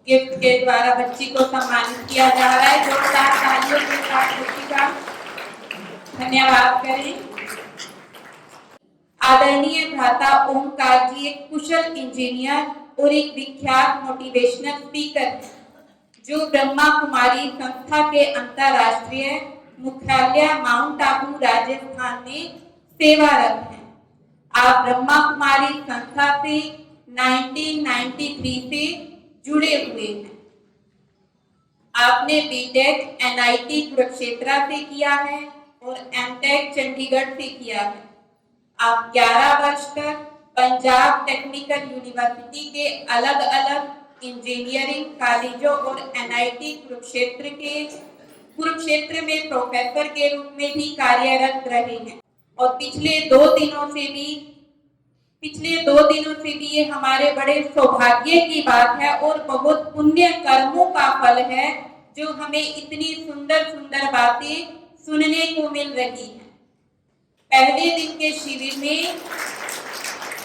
Gift के द्वारा बच्ची को सम्मानित किया जा रहा है। जोरदार तालियों के साथ बच्ची का धन्यवाद करें। आदरणीय भ्राता ओमकार जी एक कुशल इंजीनियर और एक विख्यात मोटिवेशनल स्पीकर हैं, जो ब्रह्मा कुमारी संस्था के अंतरराष्ट्रीय मुख्यालय माउंट आबू राजस्थान में सेवारत हैं। आप ब्रह्मा कुमारी संस्था से 1993 से जुड़े हुए हैं। आपने बीटेक एनआईटी कुरुक्षेत्र से किया है और एमटेक चंडीगढ़ से किया है। आप 11 वर्ष तक पंजाब टेक्निकल यूनिवर्सिटी के अलग अलग इंजीनियरिंग कॉलेजों और एनआईटी कुरुक्षेत्र में प्रोफेसर के रूप में भी कार्यरत रहे हैं। और पिछले दो दिनों से भी ये हमारे बड़े सौभाग्य की बात है और बहुत पुण्य कर्मों का फल है, जो हमें इतनी सुंदर सुंदर बातें सुनने को मिल रही हैं। पहले दिन के शिविर में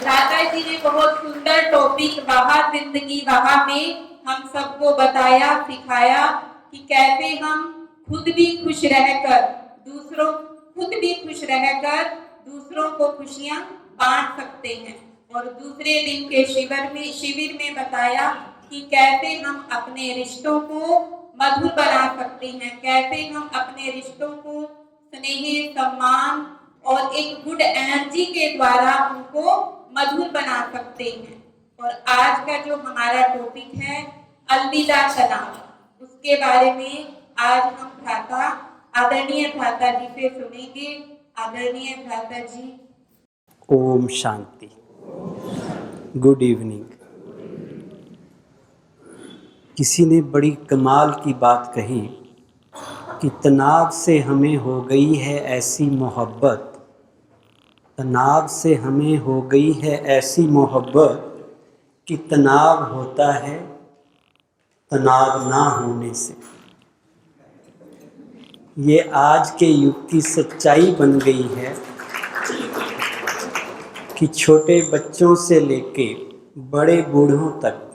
भ्राता जी ने बहुत सुंदर टॉपिक वहाँ जिंदगी वहाँ में हम सबको बताया, सिखाया कि कैसे हम खुद भी खुश रहकर दूसरों को खुशियां बांट सकते हैं। और दूसरे दिन के शिविर में बताया कि कैसे हम अपने रिश्तों को मधुर बना सकते हैं, कैसे हम अपने रिश्तों को स्नेह, सम्मान और एक गुड एनर्जी के द्वारा उनको मधुर बना सकते हैं। और आज का जो हमारा टॉपिक है अलविदा तनाव, उसके बारे में आज हम आदरणीय भ्राता जी से सुनेंगे। आदरणीय भ्राता जी। ओम शांति। Good evening. किसी ने बड़ी कमाल की बात कही कि तनाव से हमें हो गई है ऐसी मोहब्बत, तनाव से हमें हो गई है ऐसी मोहब्बत कि तनाव होता है तनाव ना होने से। ये आज के युग की सच्चाई बन गई है कि छोटे बच्चों से लेके बड़े बूढ़ों तक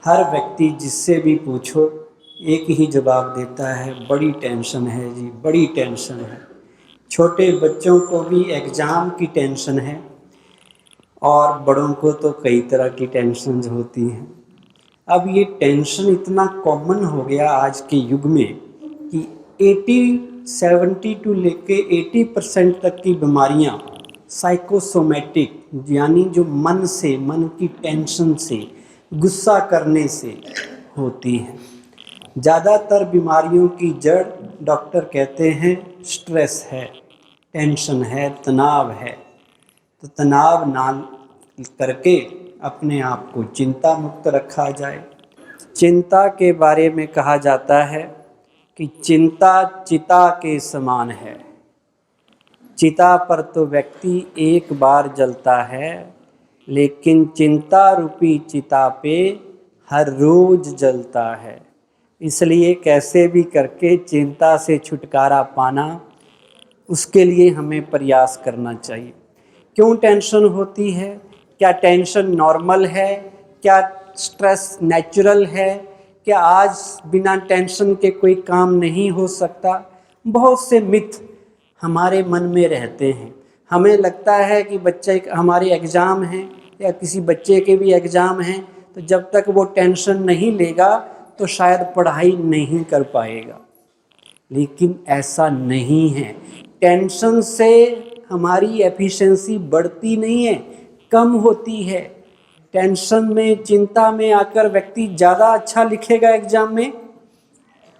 हर व्यक्ति जिससे भी पूछो एक ही जवाब देता है, बड़ी टेंशन है जी, बड़ी टेंशन है। छोटे बच्चों को भी एग्ज़ाम की टेंशन है और बड़ों को तो कई तरह की टेंशन होती हैं। अब ये टेंशन इतना कॉमन हो गया आज के युग में कि 70 टू लेके 80% तक की बीमारियां साइकोसोमेटिक यानी जो मन की टेंशन से, गुस्सा करने से होती हैं। ज़्यादातर बीमारियों की जड़ डॉक्टर कहते हैं स्ट्रेस है, टेंशन है, तनाव है। तो तनाव ना करके अपने आप को चिंता मुक्त रखा जाए। चिंता के बारे में कहा जाता है कि चिंता चिता के समान है। चिता पर तो व्यक्ति एक बार जलता है, लेकिन चिंता रूपी चिता पे हर रोज जलता है। इसलिए कैसे भी करके चिंता से छुटकारा पाना, उसके लिए हमें प्रयास करना चाहिए। क्यों टेंशन होती है? क्या टेंशन नॉर्मल है? क्या स्ट्रेस नेचुरल है? क्या आज बिना टेंशन के कोई काम नहीं हो सकता? बहुत से मिथ हमारे मन में रहते हैं। हमें लगता है कि बच्चे हमारे एग्ज़ाम हैं या किसी बच्चे के भी एग्ज़ाम हैं, तो जब तक वो टेंशन नहीं लेगा तो शायद पढ़ाई नहीं कर पाएगा। लेकिन ऐसा नहीं है। टेंशन से हमारी एफिशिएंसी बढ़ती नहीं है, कम होती है। टेंशन में, चिंता में आकर व्यक्ति ज़्यादा अच्छा लिखेगा एग्ज़ाम में,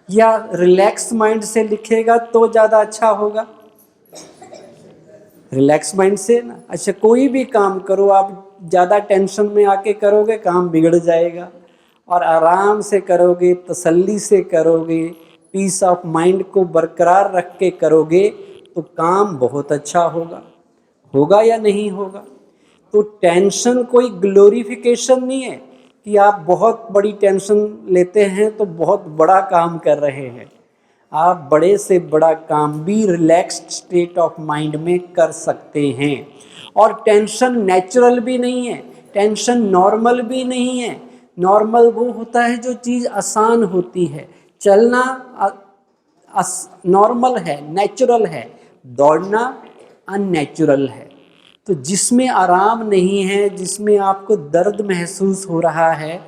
या रिलैक्स माइंड से लिखेगा तो ज़्यादा अच्छा होगा? रिलैक्स माइंड से ना। अच्छा, कोई भी काम करो, आप ज़्यादा टेंशन में आके करोगे, काम बिगड़ जाएगा। और आराम से करोगे, तसल्ली से करोगे, पीस ऑफ माइंड को बरकरार रख के करोगे तो काम बहुत अच्छा होगा। होगा या नहीं होगा? तो टेंशन कोई ग्लोरिफिकेशन नहीं है कि आप बहुत बड़ी टेंशन लेते हैं तो बहुत बड़ा काम कर रहे हैं। आप बड़े से बड़ा काम भी रिलैक्स्ड स्टेट ऑफ माइंड में कर सकते हैं। और टेंशन नेचुरल भी नहीं है, टेंशन नॉर्मल भी नहीं है। नॉर्मल वो होता है जो चीज़ आसान होती है। चलना नॉर्मल है, नेचुरल है। दौड़ना अननेचुरल है। तो जिसमें आराम नहीं है, जिसमें आपको दर्द महसूस हो रहा है,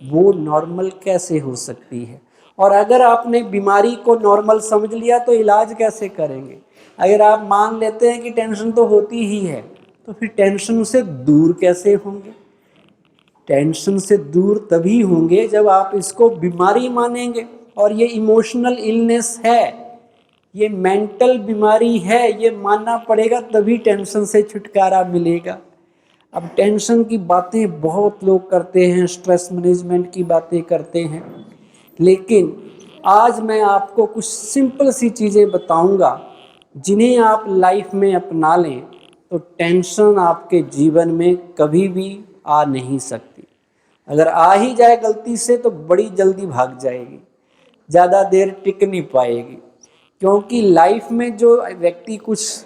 वो नॉर्मल कैसे हो सकती है? और अगर आपने बीमारी को नॉर्मल समझ लिया तो इलाज कैसे करेंगे? अगर आप मान लेते हैं कि टेंशन तो होती ही है, तो फिर टेंशन से दूर कैसे होंगे? टेंशन से दूर तभी होंगे जब आप इसको बीमारी मानेंगे। और ये इमोशनल इलनेस है, ये मेंटल बीमारी है, ये मानना पड़ेगा, तभी टेंशन से छुटकारा मिलेगा। अब टेंशन की बातें बहुत लोग करते हैं, स्ट्रेस मैनेजमेंट की बातें करते हैं, लेकिन आज मैं आपको कुछ सिंपल सी चीज़ें बताऊंगा जिन्हें आप लाइफ में अपना लें तो टेंशन आपके जीवन में कभी भी आ नहीं सकती। अगर आ ही जाए गलती से तो बड़ी जल्दी भाग जाएगी, ज़्यादा देर टिक नहीं पाएगी। क्योंकि लाइफ में जो व्यक्ति कुछ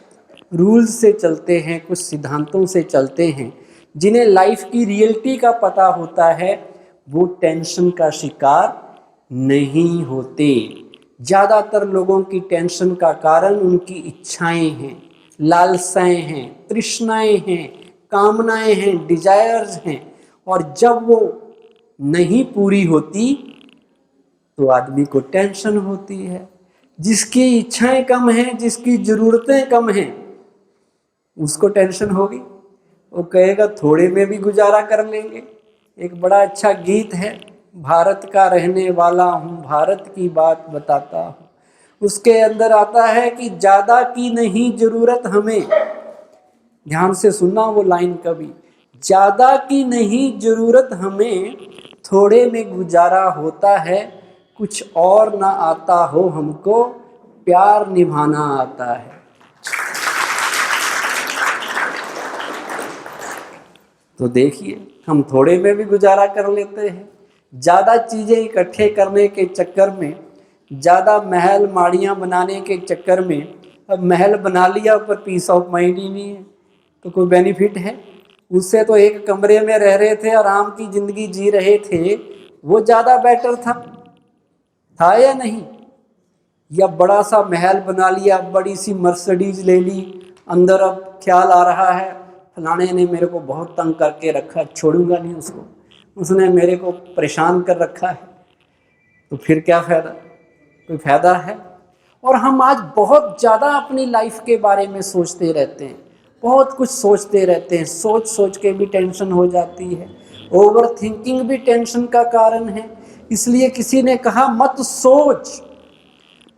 रूल्स से चलते हैं, कुछ सिद्धांतों से चलते हैं, जिन्हें लाइफ की रियलिटी का पता होता है, वो टेंशन का शिकार नहीं होते। ज़्यादातर लोगों की टेंशन का कारण उनकी इच्छाएं हैं, लालसाएं हैं, तृष्णाएं हैं, कामनाएं हैं, डिजायर्स हैं। और जब वो नहीं पूरी होती तो आदमी को टेंशन होती है। जिसकी इच्छाएं कम हैं, जिसकी ज़रूरतें कम हैं, उसको टेंशन होगी। वो कहेगा थोड़े में भी गुजारा कर लेंगे। एक बड़ा अच्छा गीत है, भारत का रहने वाला हूँ, भारत की बात बताता हूँ। उसके अंदर आता है कि ज़्यादा की नहीं ज़रूरत हमें। ध्यान से सुनना वो लाइन कभी। ज़्यादा की नहीं ज़रूरत हमें, थोड़े में गुजारा होता है। कुछ और ना आता हो हमको, प्यार निभाना आता है। तो देखिए, हम थोड़े में भी गुजारा कर लेते हैं। ज़्यादा चीज़ें इकट्ठे करने के चक्कर में, ज़्यादा महल माड़ियाँ बनाने के चक्कर में, अब महल बना लिया पर पीस ऑफ माइंड ही नहीं है, तो कोई बेनिफिट है? उससे तो एक कमरे में रह रहे थे, आराम की ज़िंदगी जी रहे थे, वो ज़्यादा बेटर था या नहीं? या बड़ा सा महल बना लिया, बड़ी सी मर्सिडीज ले ली, अंदर अब ख्याल आ रहा है फलाने ने मेरे को बहुत तंग करके रखा, छोड़ूंगा नहीं उसको, उसने मेरे को परेशान कर रखा है, तो फिर क्या फ़ायदा? कोई फ़ायदा है? और हम आज बहुत ज़्यादा अपनी लाइफ के बारे में सोचते रहते हैं, बहुत कुछ सोचते रहते हैं, सोच सोच के भी टेंशन हो जाती है। ओवर थिंकिंग भी टेंशन का कारण है। इसलिए किसी ने कहा मत सोच,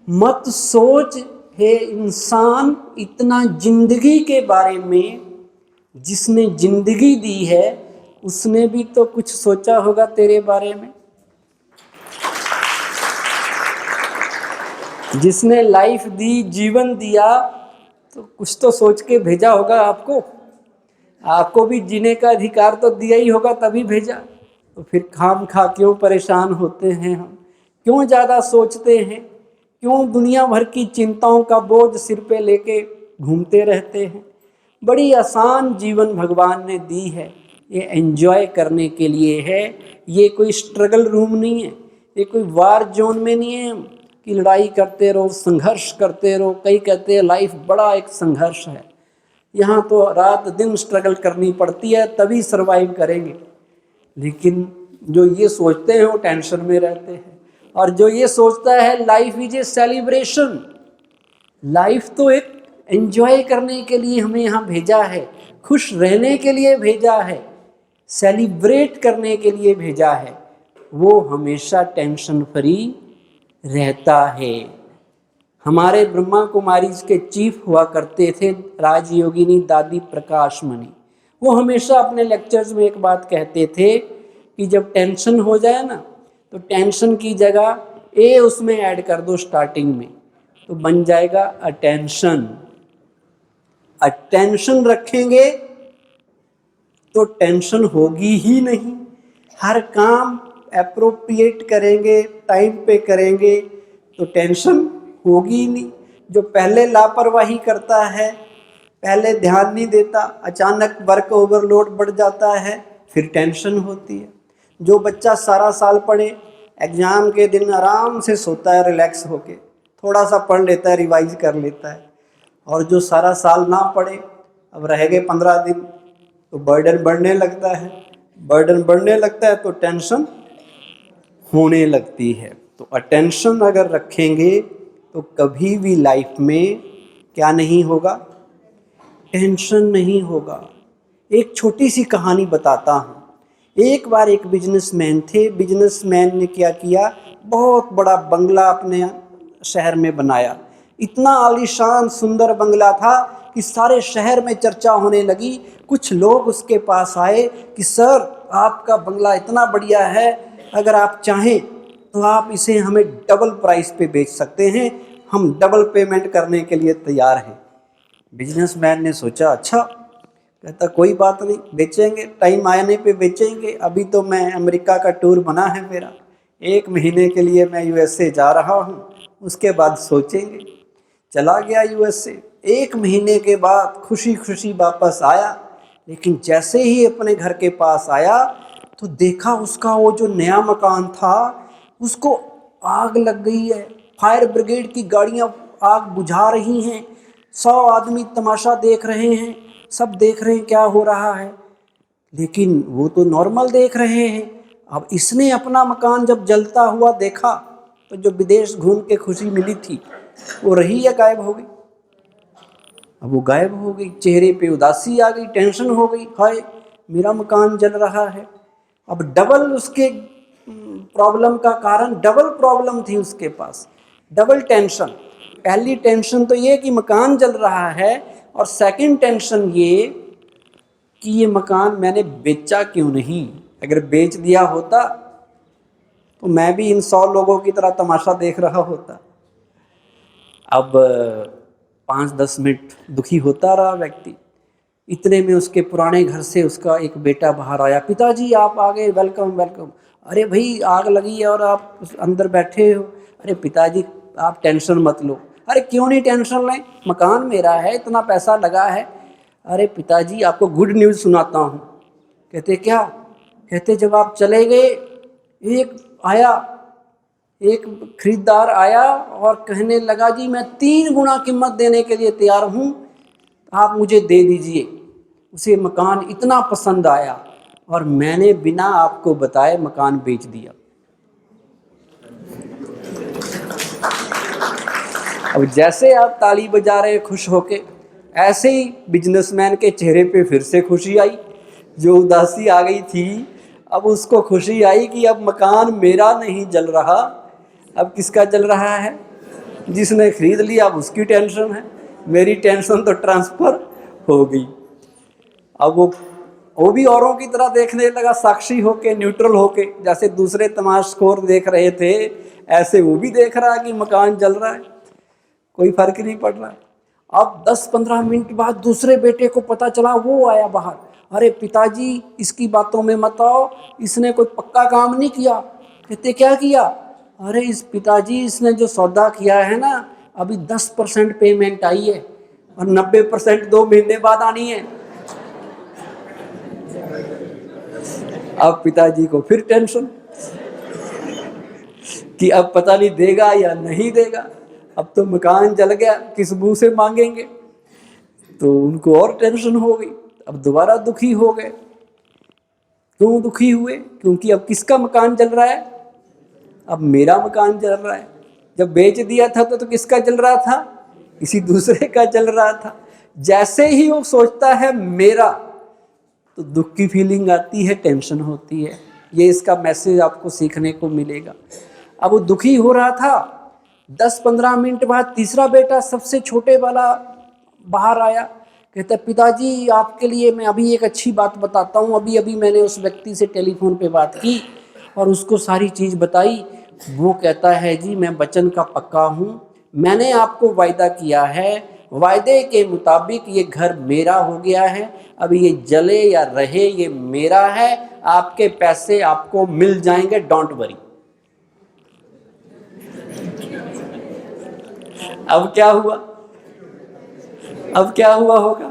मत सोच हे इंसान इतना जिंदगी के बारे में। जिसने जिंदगी दी है उसने भी तो कुछ सोचा होगा तेरे बारे में। जिसने लाइफ दी, जीवन दिया, तो कुछ तो सोच के भेजा होगा आपको। आपको भी जीने का अधिकार तो दिया ही होगा, तभी भेजा। तो फिर खाम खा क्यों परेशान होते हैं हम? क्यों ज़्यादा सोचते हैं? क्यों दुनिया भर की चिंताओं का बोझ सिर पे लेके घूमते रहते हैं? बड़ी आसान जीवन भगवान ने दी है, ये एंजॉय करने के लिए है। ये कोई स्ट्रगल रूम नहीं है, ये कोई वार जोन में नहीं है कि लड़ाई करते रहो, संघर्ष करते रहो। कई कहते हैं लाइफ बड़ा एक संघर्ष है। यहाँ तो रात दिन स्ट्रगल करनी पड़ती है तभी सरवाइव करेंगे। लेकिन जो ये सोचते हैं वो टेंशन में रहते हैं, और जो ये सोचता है life is a celebration, life तो एक एंजॉय करने के लिए हमें यहाँ भेजा है, खुश रहने के लिए भेजा है, सेलिब्रेट करने के लिए भेजा है, वो हमेशा टेंशन फ्री रहता है। हमारे ब्रह्मा कुमारी के चीफ हुआ करते थे राजयोगिनी दादी प्रकाश मणि। वो हमेशा अपने लेक्चर्स में एक बात कहते थे कि जब टेंशन हो जाए ना तो टेंशन की जगह ए उसमें ऐड कर दो स्टार्टिंग में, तो बन जाएगा अटेंशन। अटेंशन रखेंगे तो टेंशन होगी ही नहीं। हर काम एप्रोप्रिएट करेंगे, टाइम पे करेंगे तो टेंशन होगी ही नहीं। जो पहले लापरवाही करता है, पहले ध्यान नहीं देता, अचानक वर्क ओवरलोड बढ़ जाता है, फिर टेंशन होती है। जो बच्चा सारा साल पढ़े, एग्ज़ाम के दिन आराम से सोता है रिलैक्स होके, थोड़ा सा पढ़ लेता है, रिवाइज कर लेता है। और जो सारा साल ना पढ़े, अब रह गए 15 दिन, तो बर्डन बढ़ने लगता है। बर्डन बढ़ने लगता है तो टेंशन होने लगती है। तो अटेंशन अगर रखेंगे तो कभी भी लाइफ में क्या नहीं होगा, टेंशन नहीं होगा। एक छोटी सी कहानी बताता हूँ। एक बार एक बिजनेसमैन थे। बिजनेसमैन ने क्या किया, बहुत बड़ा बंगला अपने शहर में बनाया। इतना आलीशान सुंदर बंगला था कि सारे शहर में चर्चा होने लगी। कुछ लोग उसके पास आए कि सर आपका बंगला इतना बढ़िया है, अगर आप चाहें तो आप इसे हमें डबल प्राइस पे बेच सकते हैं, हम डबल पेमेंट करने के लिए तैयार हैं। बिजनेसमैन ने सोचा अच्छा, कहता कोई बात नहीं, बेचेंगे, टाइम आने पे बेचेंगे। अभी तो मैं अमेरिका का टूर बना है मेरा, 1 महीने के लिए मैं यूएसए जा रहा हूँ, उसके बाद सोचेंगे। चला गया यूएसए। 1 महीने के बाद खुशी खुशी वापस आया। लेकिन जैसे ही अपने घर के पास आया तो देखा उसका वो जो नया मकान था उसको आग लग गई है। फायर ब्रिगेड की गाड़ियाँ आग बुझा रही हैं, 100 आदमी तमाशा देख रहे हैं, सब देख रहे हैं क्या हो रहा है। लेकिन वो तो नॉर्मल देख रहे हैं। अब इसने अपना मकान जब जलता हुआ देखा तो जो विदेश घूम के खुशी मिली थी वो रही या गायब हो गई। अब वो गायब हो गई, चेहरे पे उदासी आ गई, टेंशन हो गई, हाय मेरा मकान जल रहा है। अब डबल उसके प्रॉब्लम का कारण, डबल प्रॉब्लम थी उसके पास, डबल टेंशन। पहली टेंशन तो ये कि मकान जल रहा है, और सेकंड टेंशन ये कि ये मकान मैंने बेचा क्यों नहीं। अगर बेच दिया होता तो मैं भी इन 100 लोगों की तरह तमाशा देख रहा होता। अब 5-10 मिनट दुखी होता रहा व्यक्ति। इतने में उसके पुराने घर से उसका एक बेटा बाहर आया, पिताजी आप आ गए, वेलकम वेलकम। अरे भाई आग लगी है और आप अंदर बैठे हो। अरे पिताजी आप टेंशन मत लो। अरे क्यों नहीं टेंशन लें, मकान मेरा है, इतना पैसा लगा है। अरे पिताजी आपको गुड न्यूज़ सुनाता हूँ। कहते क्या? कहते जब आप चले गए एक खरीदार आया और कहने लगा जी मैं 3 गुना कीमत देने के लिए तैयार हूँ, आप मुझे दे दीजिए। उसे मकान इतना पसंद आया और मैंने बिना आपको बताए मकान बेच दिया। अब जैसे आप ताली बजा रहे खुश होके, ऐसे ही बिजनेसमैन के चेहरे पे फिर से खुशी आई। जो उदासी आ गई थी अब उसको खुशी आई कि अब मकान मेरा नहीं जल रहा, अब किसका जल रहा है? जिसने खरीद लिया अब उसकी टेंशन है, मेरी टेंशन तो ट्रांसफ़र हो गई। अब वो भी औरों की तरह देखने लगा, साक्षी होके, न्यूट्रल होके। जैसे दूसरे तमाशखोर देख रहे थे ऐसे वो भी देख रहा है कि मकान जल रहा है, कोई फर्क नहीं पड़ रहा। अब 10-15 मिनट बाद दूसरे बेटे को पता चला, वो आया बाहर। अरे पिताजी इसकी बातों में मत आओ, इसने कोई पक्का काम नहीं किया। कहते क्या किया? अरे इस पिताजी इसने जो सौदा किया है ना, अभी 10% पेमेंट आई है और 90% 2 महीने बाद आनी है। अब पिताजी को फिर टेंशन कि अब पता नहीं देगा या नहीं देगा, अब तो मकान जल गया, किस मुंह से मांगेंगे। तो उनको और टेंशन हो गई, अब दोबारा दुखी हो गए। क्यों दुखी हुए? क्योंकि अब किसका मकान जल रहा है? अब मेरा मकान जल रहा है। जब बेच दिया था तो किसका जल रहा था? किसी दूसरे का जल रहा था। जैसे ही वो सोचता है मेरा, तो दुख की फीलिंग आती है, टेंशन होती है। ये इसका मैसेज आपको सीखने को मिलेगा। अब वो दुखी हो रहा था, 10-15 मिनट बाद तीसरा बेटा सबसे छोटे वाला बाहर आया, कहता है पिताजी आपके लिए मैं अभी एक अच्छी बात बताता हूँ। अभी अभी मैंने उस व्यक्ति से टेलीफोन पे बात की और उसको सारी चीज़ बताई। वो कहता है जी मैं वचन का पक्का हूँ, मैंने आपको वायदा किया है, वायदे के मुताबिक ये घर मेरा हो गया है। अब ये जले या रहे ये मेरा है, आपके पैसे आपको मिल जाएंगे, डोंट वरी। अब क्या हुआ? अब क्या हुआ होगा?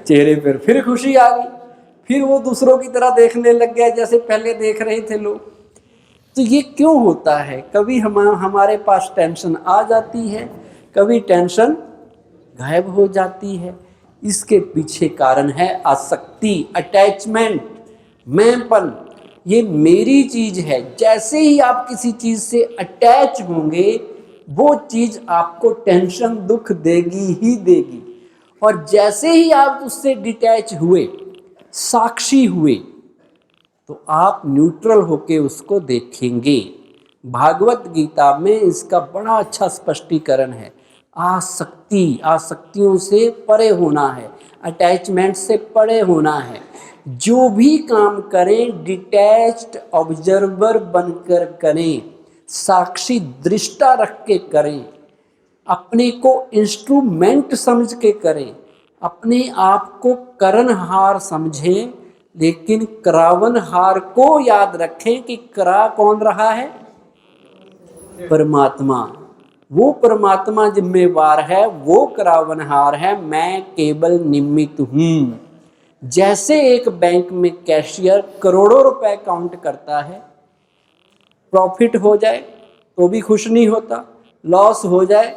चेहरे पर फिर खुशी आ गई, फिर वो दूसरों की तरह देखने लग गया जैसे पहले देख रहे थे लोग। तो ये क्यों होता है? कभी हमारे पास टेंशन आ जाती है, कभी टेंशन गायब हो जाती है। इसके पीछे कारण है आसक्ति, अटैचमेंट, मैंपन। ये मेरी चीज है। जैसे ही आप किसी चीज से अटैच होंगे, वो चीज आपको टेंशन, दुख देगी ही देगी। और जैसे ही आप उससे डिटैच हुए, साक्षी हुए, तो आप न्यूट्रल होके उसको देखेंगे। भागवत गीता में इसका बड़ा अच्छा स्पष्टीकरण है। आसक्ति, आसक्तियों से परे होना है, अटैचमेंट से परे होना है। जो भी काम करें डिटैच्ड ऑब्जर्वर बनकर करें, साक्षी दृष्टा रख के करें, अपने को इंस्ट्रूमेंट समझ के करें, अपने आप को करनहार समझें, लेकिन करावनहार को याद रखें कि करा कौन रहा है? परमात्मा। वो परमात्मा जिम्मेवार है, वो करावनहार है, मैं केवल निमित्त हूँ। जैसे एक बैंक में कैशियर करोड़ों रुपए काउंट करता है, प्रॉफिट हो जाए तो भी खुश नहीं होता, लॉस हो जाए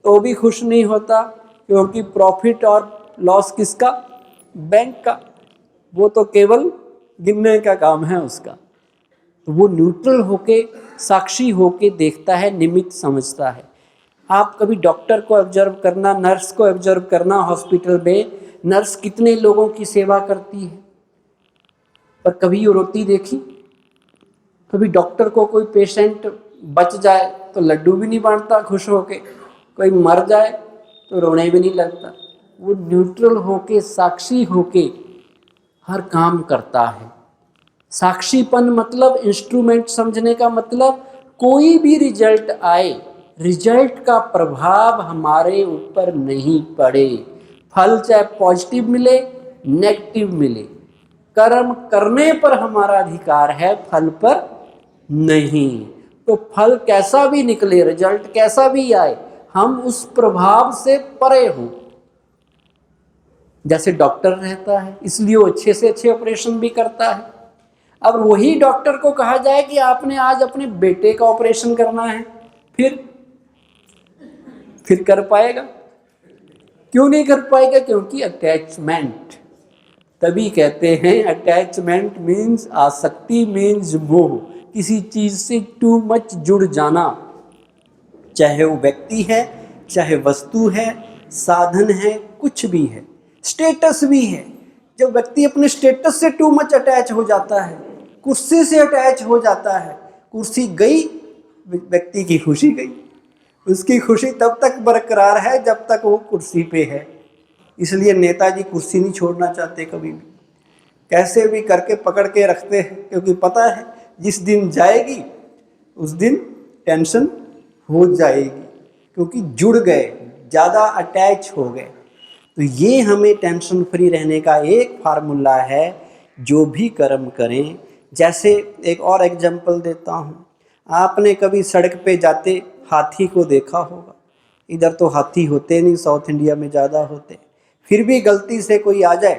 तो भी खुश नहीं होता, क्योंकि प्रॉफिट और लॉस किसका? बैंक का। वो तो केवल गिनने का काम है उसका। तो वो न्यूट्रल होके, साक्षी होके देखता है, निमित्त समझता है। आप कभी डॉक्टर को ऑब्जर्व करना, नर्स को ऑब्जर्व करना। हॉस्पिटल में नर्स कितने लोगों की सेवा करती है, पर कभी वो रोती देखी? कभी डॉक्टर को कोई पेशेंट बच जाए तो लड्डू भी नहीं बांटता खुश होके, कोई मर जाए तो रोने भी नहीं लगता। वो न्यूट्रल होके, साक्षी होके हर काम करता है। साक्षीपन मतलब इंस्ट्रूमेंट समझने का मतलब, कोई भी रिजल्ट आए, रिजल्ट का प्रभाव हमारे ऊपर नहीं पड़े। फल चाहे पॉजिटिव मिले, नेगेटिव मिले, कर्म करने पर हमारा अधिकार है, फल पर नहीं। तो फल कैसा भी निकले, रिजल्ट कैसा भी आए, हम उस प्रभाव से परे हों। जैसे डॉक्टर रहता है, इसलिए वो अच्छे से अच्छे ऑपरेशन भी करता है। अब वही डॉक्टर को कहा जाए कि आपने आज अपने बेटे का ऑपरेशन करना है, फिर कर पाएगा? क्यों नहीं कर पाएगा? क्योंकि अटैचमेंट। तभी कहते हैं अटैचमेंट मीन्स आसक्ति, मीन्स मोह, किसी चीज से टू मच जुड़ जाना। चाहे वो व्यक्ति है, चाहे वस्तु है, साधन है, कुछ भी है, स्टेटस भी है। जब व्यक्ति अपने स्टेटस से टू मच अटैच हो जाता है, कुर्सी से अटैच हो जाता है, कुर्सी गई, व्यक्ति की खुशी गई। उसकी खुशी तब तक बरकरार है जब तक वो कुर्सी पे है। इसलिए नेताजी कुर्सी नहीं छोड़ना चाहते कभी भी, कैसे भी करके पकड़ के रखते हैं, क्योंकि पता है जिस दिन जाएगी उस दिन टेंशन हो जाएगी, क्योंकि जुड़ गए, ज़्यादा अटैच हो गए। तो ये हमें टेंशन फ्री रहने का एक फार्मूला है। जो भी कर्म करें, जैसे एक और एग्जांपल देता हूँ, आपने कभी सड़क पे जाते हाथी को देखा होगा। इधर तो हाथी होते नहीं, साउथ इंडिया में ज़्यादा होते। फिर भी गलती से कोई आ जाए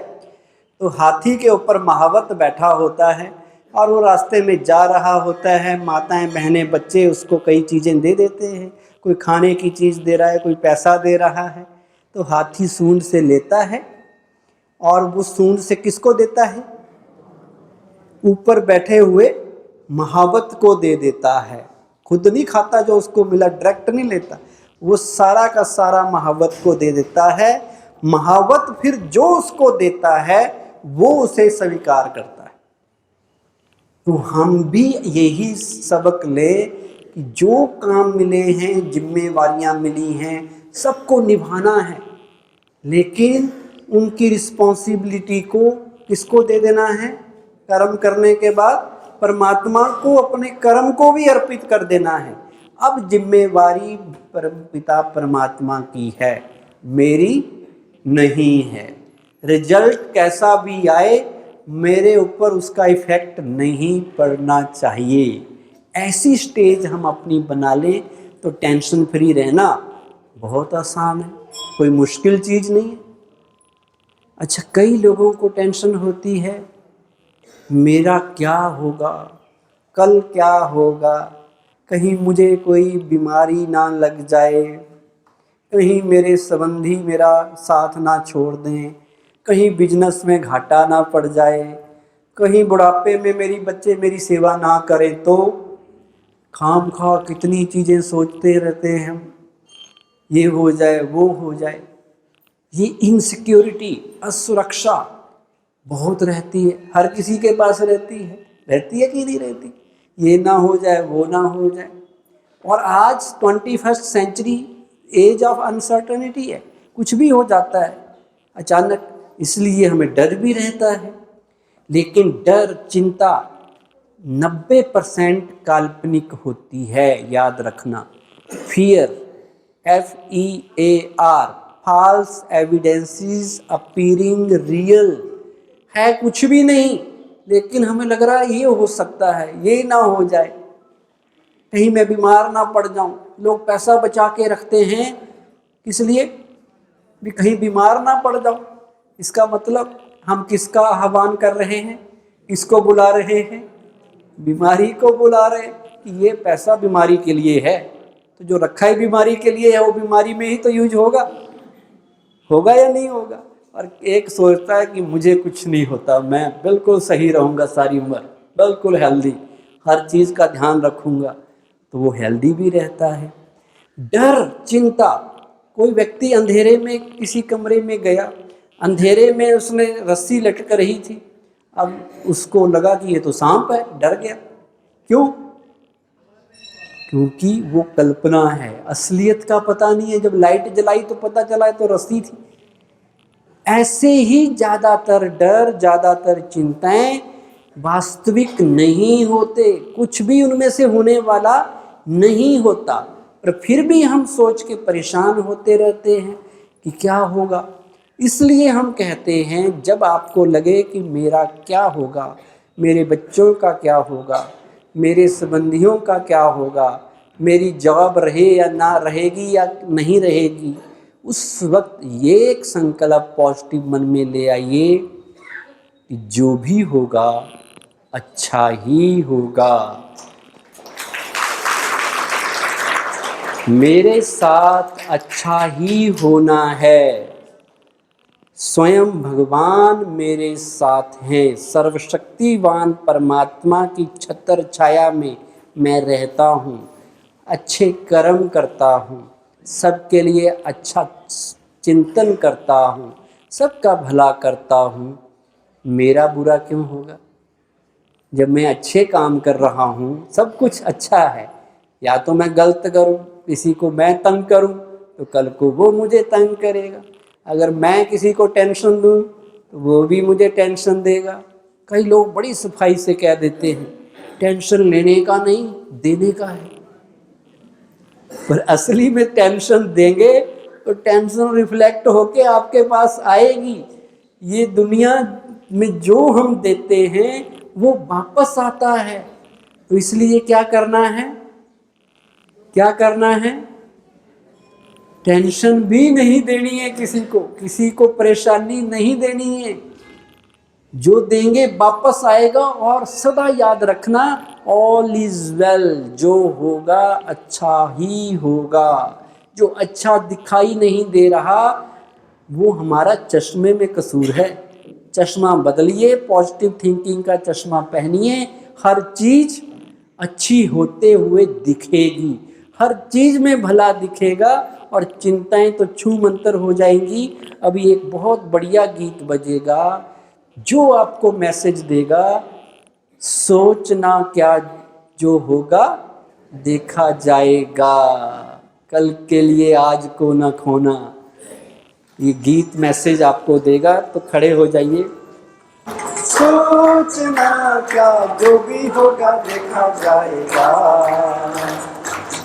तो हाथी के ऊपर महावत बैठा होता है और वो रास्ते में जा रहा होता है। माताएं, बहनें, बच्चे उसको कई चीज़ें दे देते हैं, कोई खाने की चीज़ दे रहा है, कोई पैसा दे रहा है। तो हाथी सूंड से लेता है और वो सूंड से किसको देता है? ऊपर बैठे हुए महावत को दे देता है। खुद नहीं खाता, जो उसको मिला डायरेक्ट नहीं लेता, वो सारा का सारा महावत को दे देता है। महावत फिर जो उसको देता है वो उसे स्वीकार करता है। तो हम भी यही सबक ले कि जो काम मिले हैं, जिम्मेवारियां मिली हैं, सबको निभाना है, लेकिन उनकी रिस्पॉन्सिबिलिटी को किसको दे देना है? कर्म करने के बाद परमात्मा को, अपने कर्म को भी अर्पित कर देना है। अब जिम्मेवारी परमपिता परमात्मा की है, मेरी नहीं है। रिजल्ट कैसा भी आए, मेरे ऊपर उसका इफेक्ट नहीं पड़ना चाहिए। ऐसी स्टेज हम अपनी बना लें तो टेंशन फ्री रहना बहुत आसान है, कोई मुश्किल चीज़ नहीं है। अच्छा, कई लोगों को टेंशन होती है, मेरा क्या होगा, कल क्या होगा, कहीं मुझे कोई बीमारी ना लग जाए, कहीं मेरे संबंधी मेरा साथ ना छोड़ दें, कहीं बिजनेस में घाटा ना पड़ जाए, कहीं बुढ़ापे में मेरी बच्चे मेरी सेवा ना करें। तो खामखा कितनी चीज़ें सोचते रहते हैं हम, ये हो जाए वो हो जाए। ये इनसिक्योरिटी, असुरक्षा बहुत रहती है, हर किसी के पास रहती है कि नहीं रहती? ये ना हो जाए वो ना हो जाए। और आज 21st century as of uncertainty है, कुछ भी हो जाता है अचानक, इसलिए हमें डर भी रहता है। लेकिन डर, चिंता 90% काल्पनिक होती है, याद रखना। Fear, FEAR, false evidences appearing real, है कुछ भी नहीं, लेकिन हमें लग रहा है ये हो सकता है, ये ना हो जाए, कहीं मैं बीमार ना पड़ जाऊं। लोग पैसा बचा के रखते हैं किस लिए? भी कहीं बीमार ना पड़ जाऊं। इसका मतलब हम किसका आह्वान कर रहे हैं, किसको बुला रहे हैं? बीमारी को बुला रहे हैं कि ये पैसा बीमारी के लिए है, तो जो रखा है बीमारी के लिए है वो बीमारी में ही तो यूज होगा या नहीं होगा। और एक सोचता है कि मुझे कुछ नहीं होता, मैं बिल्कुल सही रहूँगा सारी उम्र, बिल्कुल हेल्दी, हर चीज़ का ध्यान रखूँगा, तो वो हेल्दी भी रहता है। डर, चिंता, कोई व्यक्ति अंधेरे में किसी कमरे में गया, अंधेरे में उसने रस्सी लटक रही थी, अब उसको लगा कि ये तो सांप है, डर गया। क्यों? क्योंकि वो कल्पना है, असलियत का पता नहीं है। जब लाइट जलाई तो पता चला तो रस्सी थी। ऐसे ही ज़्यादातर डर, ज़्यादातर चिंताएं वास्तविक नहीं होते, कुछ भी उनमें से होने वाला नहीं होता, पर फिर भी हम सोच के परेशान होते रहते हैं कि क्या होगा। इसलिए हम कहते हैं, जब आपको लगे कि मेरा क्या होगा, मेरे बच्चों का क्या होगा, मेरे संबंधियों का क्या होगा, मेरी जॉब रहे या ना रहेगी या नहीं रहेगी, उस वक्त ये एक संकल्प पॉजिटिव मन में ले आइए कि जो भी होगा अच्छा ही होगा। मेरे साथ अच्छा ही होना है। स्वयं भगवान मेरे साथ हैं। सर्वशक्तिवान परमात्मा की छत्र छाया में मैं रहता हूँ, अच्छे कर्म करता हूँ, सबके लिए अच्छा चिंतन करता हूँ, सबका भला करता हूँ। मेरा बुरा क्यों होगा? जब मैं अच्छे काम कर रहा हूँ, सब कुछ अच्छा है। या तो मैं गलत करूँ, किसी को मैं तंग करूँ, तो कल को वो मुझे तंग करेगा। अगर मैं किसी को टेंशन दूँ तो वो भी मुझे टेंशन देगा। कई लोग बड़ी सफाई से कह देते हैं, टेंशन लेने का नहीं, देने का है। पर असली में टेंशन देंगे तो टेंशन रिफ्लेक्ट होके आपके पास आएगी। ये दुनिया में जो हम देते हैं वो वापस आता है। तो इसलिए क्या करना है? क्या करना है? टेंशन भी नहीं देनी है किसी को परेशानी नहीं देनी है। जो देंगे वापस आएगा। और सदा याद रखना, ऑल इज वेल, जो होगा अच्छा ही होगा। जो अच्छा दिखाई नहीं दे रहा वो हमारा चश्मे में कसूर है। चश्मा बदलिए, पॉजिटिव थिंकिंग का चश्मा पहनिए। हर चीज अच्छी होते हुए दिखेगी, हर चीज में भला दिखेगा और चिंताएं तो छू मंतर हो जाएंगी। अभी एक बहुत बढ़िया गीत बजेगा जो आपको मैसेज देगा, सोचना क्या जो होगा देखा जाएगा, कल के लिए आज को न खोना। ये गीत मैसेज आपको देगा, तो खड़े हो जाइए। सोचना क्या जो भी होगा देखा जाएगा,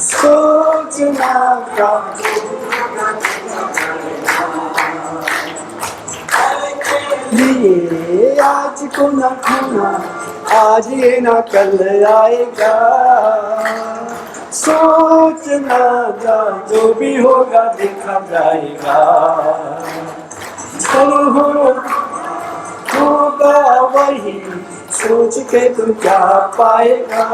सोचना क्या ये आज को न खोना, आज ये ना कल आएगा। सोचना जो भी होगा देखा जाएगा, होगा वही सोच के तू क्या पाएगा।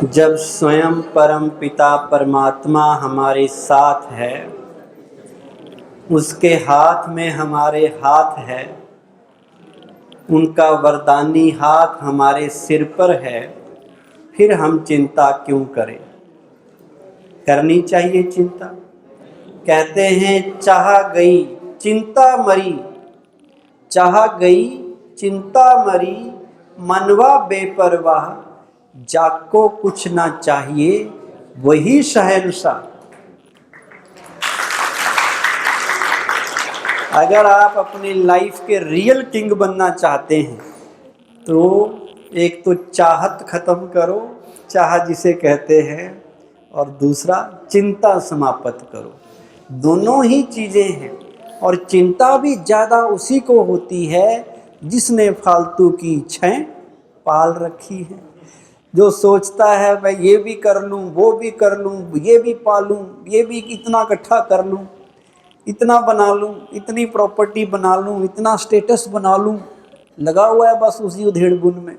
जब स्वयं परम पिता परमात्मा हमारे साथ है, उसके हाथ में हमारे हाथ है, उनका वरदानी हाथ हमारे सिर पर है, फिर हम चिंता क्यों करें? करनी चाहिए चिंता। कहते हैं चाह गई चिंता मरी, चाह गई चिंता मरी, मनवा बेपरवाह, जाको कुछ ना चाहिए वही शहंशाह। अगर आप अपनी लाइफ के रियल किंग बनना चाहते हैं तो एक तो चाहत खत्म करो, चाह जिसे कहते हैं, और दूसरा चिंता समाप्त करो। दोनों ही चीज़ें हैं, और चिंता भी ज़्यादा उसी को होती है जिसने फालतू की इच्छाएं पाल रखी हैं। जो सोचता है मैं ये भी कर लूँ, वो भी कर लूँ, ये भी पालूँ, ये भी इतना इकट्ठा कर लूँ, इतना बना लूँ, इतनी प्रॉपर्टी बना लूँ, इतना स्टेटस बना लूँ, लगा हुआ है बस उसी उधेड़-बुन में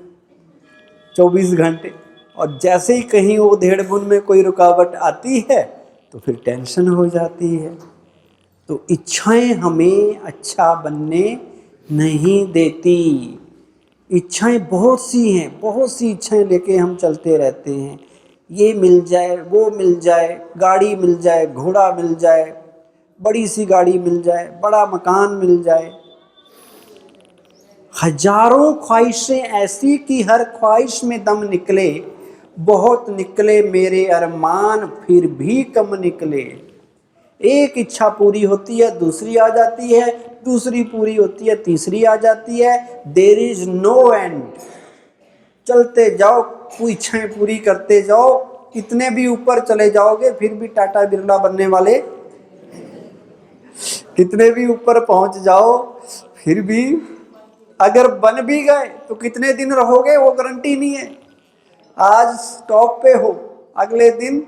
24 घंटे। और जैसे ही कहीं वो उधेड़-बुन में कोई रुकावट आती है तो फिर टेंशन हो जाती है। तो इच्छाएं हमें अच्छा बनने नहीं देती। इच्छाएं बहुत सी हैं, बहुत सी इच्छाएं लेके हम चलते रहते हैं। ये मिल जाए, वो मिल जाए, गाड़ी मिल जाए, घोड़ा मिल जाए, बड़ी सी गाड़ी मिल जाए, बड़ा मकान मिल जाए। हजारों ख्वाहिशें ऐसी कि हर ख्वाहिश में दम निकले, बहुत निकले मेरे अरमान फिर भी कम निकले। एक इच्छा पूरी होती है, दूसरी आ जाती है, दूसरी पूरी होती है, तीसरी आ जाती है। There is no end. चलते जाओ, कोई इच्छाएं पूरी करते जाओ, कितने भी ऊपर चले जाओगे फिर भी टाटा बिरला बनने वाले, कितने भी ऊपर पहुंच जाओ फिर भी अगर बन भी गए तो कितने दिन रहोगे वो गारंटी नहीं है। आज टॉप पे हो, अगले दिन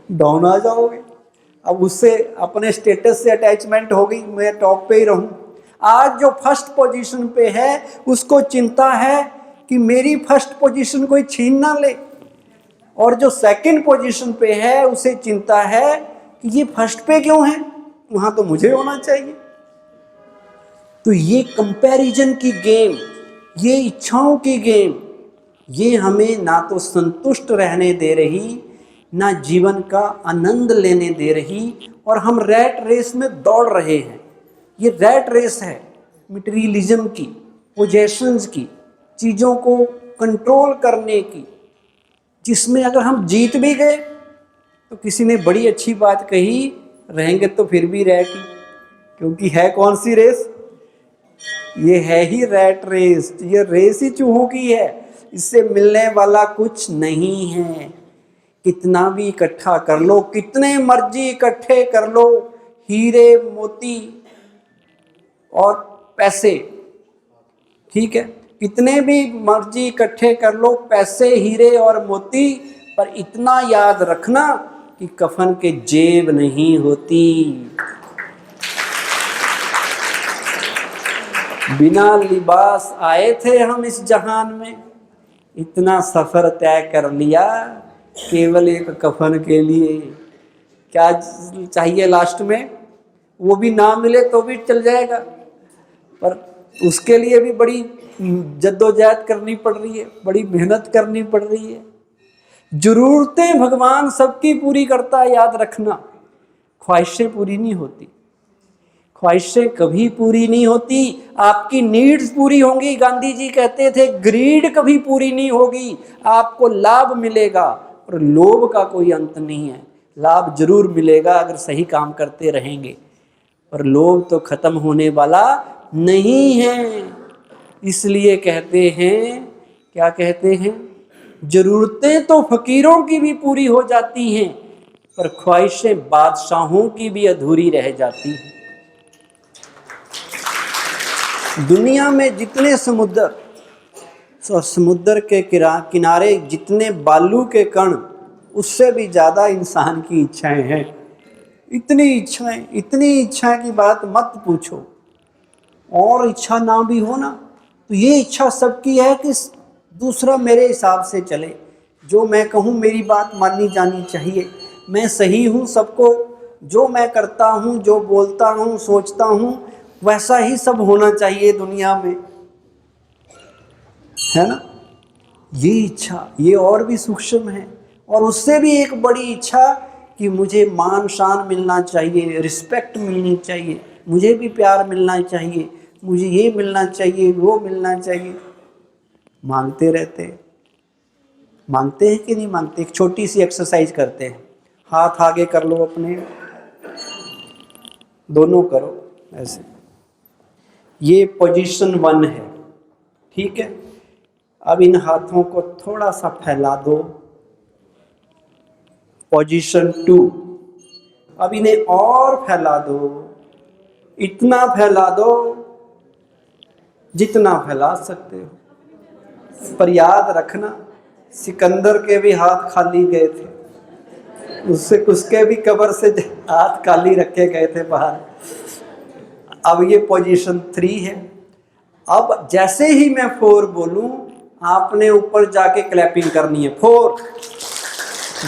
डाउन आ जाओगे। अब उससे अपने स्टेटस से अटैचमेंट हो गई, मैं टॉप पे ही रहूं। आज जो फर्स्ट पोजीशन पे है उसको चिंता है कि मेरी फर्स्ट पोजीशन कोई छीन ना ले, और जो सेकंड पोजीशन पे है उसे चिंता है कि ये फर्स्ट पे क्यों है, वहां तो मुझे होना चाहिए। तो ये कंपैरिजन की गेम, ये इच्छाओं की गेम, ये हमें ना तो संतुष्ट रहने दे रही, ना जीवन का आनंद लेने दे रही, और हम रैट रेस में दौड़ रहे हैं। ये रैट रेस है मटेरियलिज्म की, पोजेशंस की, चीज़ों को कंट्रोल करने की, जिसमें अगर हम जीत भी गए तो किसी ने बड़ी अच्छी बात कही, रहेंगे तो फिर भी रैट ही, क्योंकि है कौन सी रेस, ये है ही रैट रेस। ये रेस ही चूहों की है, इससे मिलने वाला कुछ नहीं है। कितना भी इकट्ठा कर लो, कितने मर्जी इकट्ठे कर लो, हीरे मोती और पैसे, ठीक है, कितने भी मर्जी इकट्ठे कर लो पैसे, हीरे और मोती, पर इतना याद रखना कि कफन के जेब नहीं होती। बिना लिबास आए थे हम इस जहान में, इतना सफ़र तय कर लिया केवल एक कफन के लिए। क्या चाहिए लास्ट में? वो भी ना मिले तो भी चल जाएगा, पर उसके लिए भी बड़ी जद्दोजहद करनी पड़ रही है, बड़ी मेहनत करनी पड़ रही है। जरूरतें भगवान सबकी पूरी करता है, याद रखना। ख्वाहिशें पूरी नहीं होती, ख्वाहिशें कभी पूरी नहीं होती। आपकी नीड्स पूरी होंगी, गांधी जी कहते थे ग्रीड कभी पूरी नहीं होगी। आपको लाभ मिलेगा और लोभ का कोई अंत नहीं है। लाभ जरूर मिलेगा अगर सही काम करते रहेंगे, पर लोभ तो खत्म होने वाला नहीं है। इसलिए कहते हैं, क्या कहते हैं, जरूरतें तो फकीरों की भी पूरी हो जाती हैं, पर ख्वाहिशें बादशाहों की भी अधूरी रह जाती हैं। दुनिया में जितने समुद्र के किनारे जितने बालू के कण, उससे भी ज़्यादा इंसान की इच्छाएं हैं। इतनी इच्छाएं की बात मत पूछो। और इच्छा ना भी हो ना, तो ये इच्छा सबकी है कि दूसरा मेरे हिसाब से चले, जो मैं कहूँ मेरी बात माननी जानी चाहिए, मैं सही हूँ, सबको जो मैं करता हूँ, जो बोलता हूँ, सोचता हूँ, वैसा ही सब होना चाहिए दुनिया में, है ना। ये इच्छा, ये और भी सूक्ष्म है। और उससे भी एक बड़ी इच्छा कि मुझे मान शान मिलना चाहिए, रिस्पेक्ट मिलनी चाहिए, मुझे भी प्यार मिलना चाहिए, मुझे ये मिलना चाहिए, वो मिलना चाहिए। मांगते रहते हैं, मांगते हैं कि नहीं मांगते? एक छोटी सी एक्सरसाइज करते हैं, हाथ आगे कर लो अपने, दोनों करो ऐसे। ये पोजीशन 1 है, ठीक है। अब इन हाथों को थोड़ा सा फैला दो, पोजीशन 2। अब इन्हें और फैला दो, इतना फैला दो जितना फैला सकते हो। पर याद रखना, सिकंदर के भी हाथ खाली गए थे, उसके भी कब्र से हाथ खाली रखे गए थे बाहर। अब ये पोजीशन 3 है। अब जैसे ही मैं 4 बोलूं, आपने ऊपर जाके क्लैपिंग करनी है। 4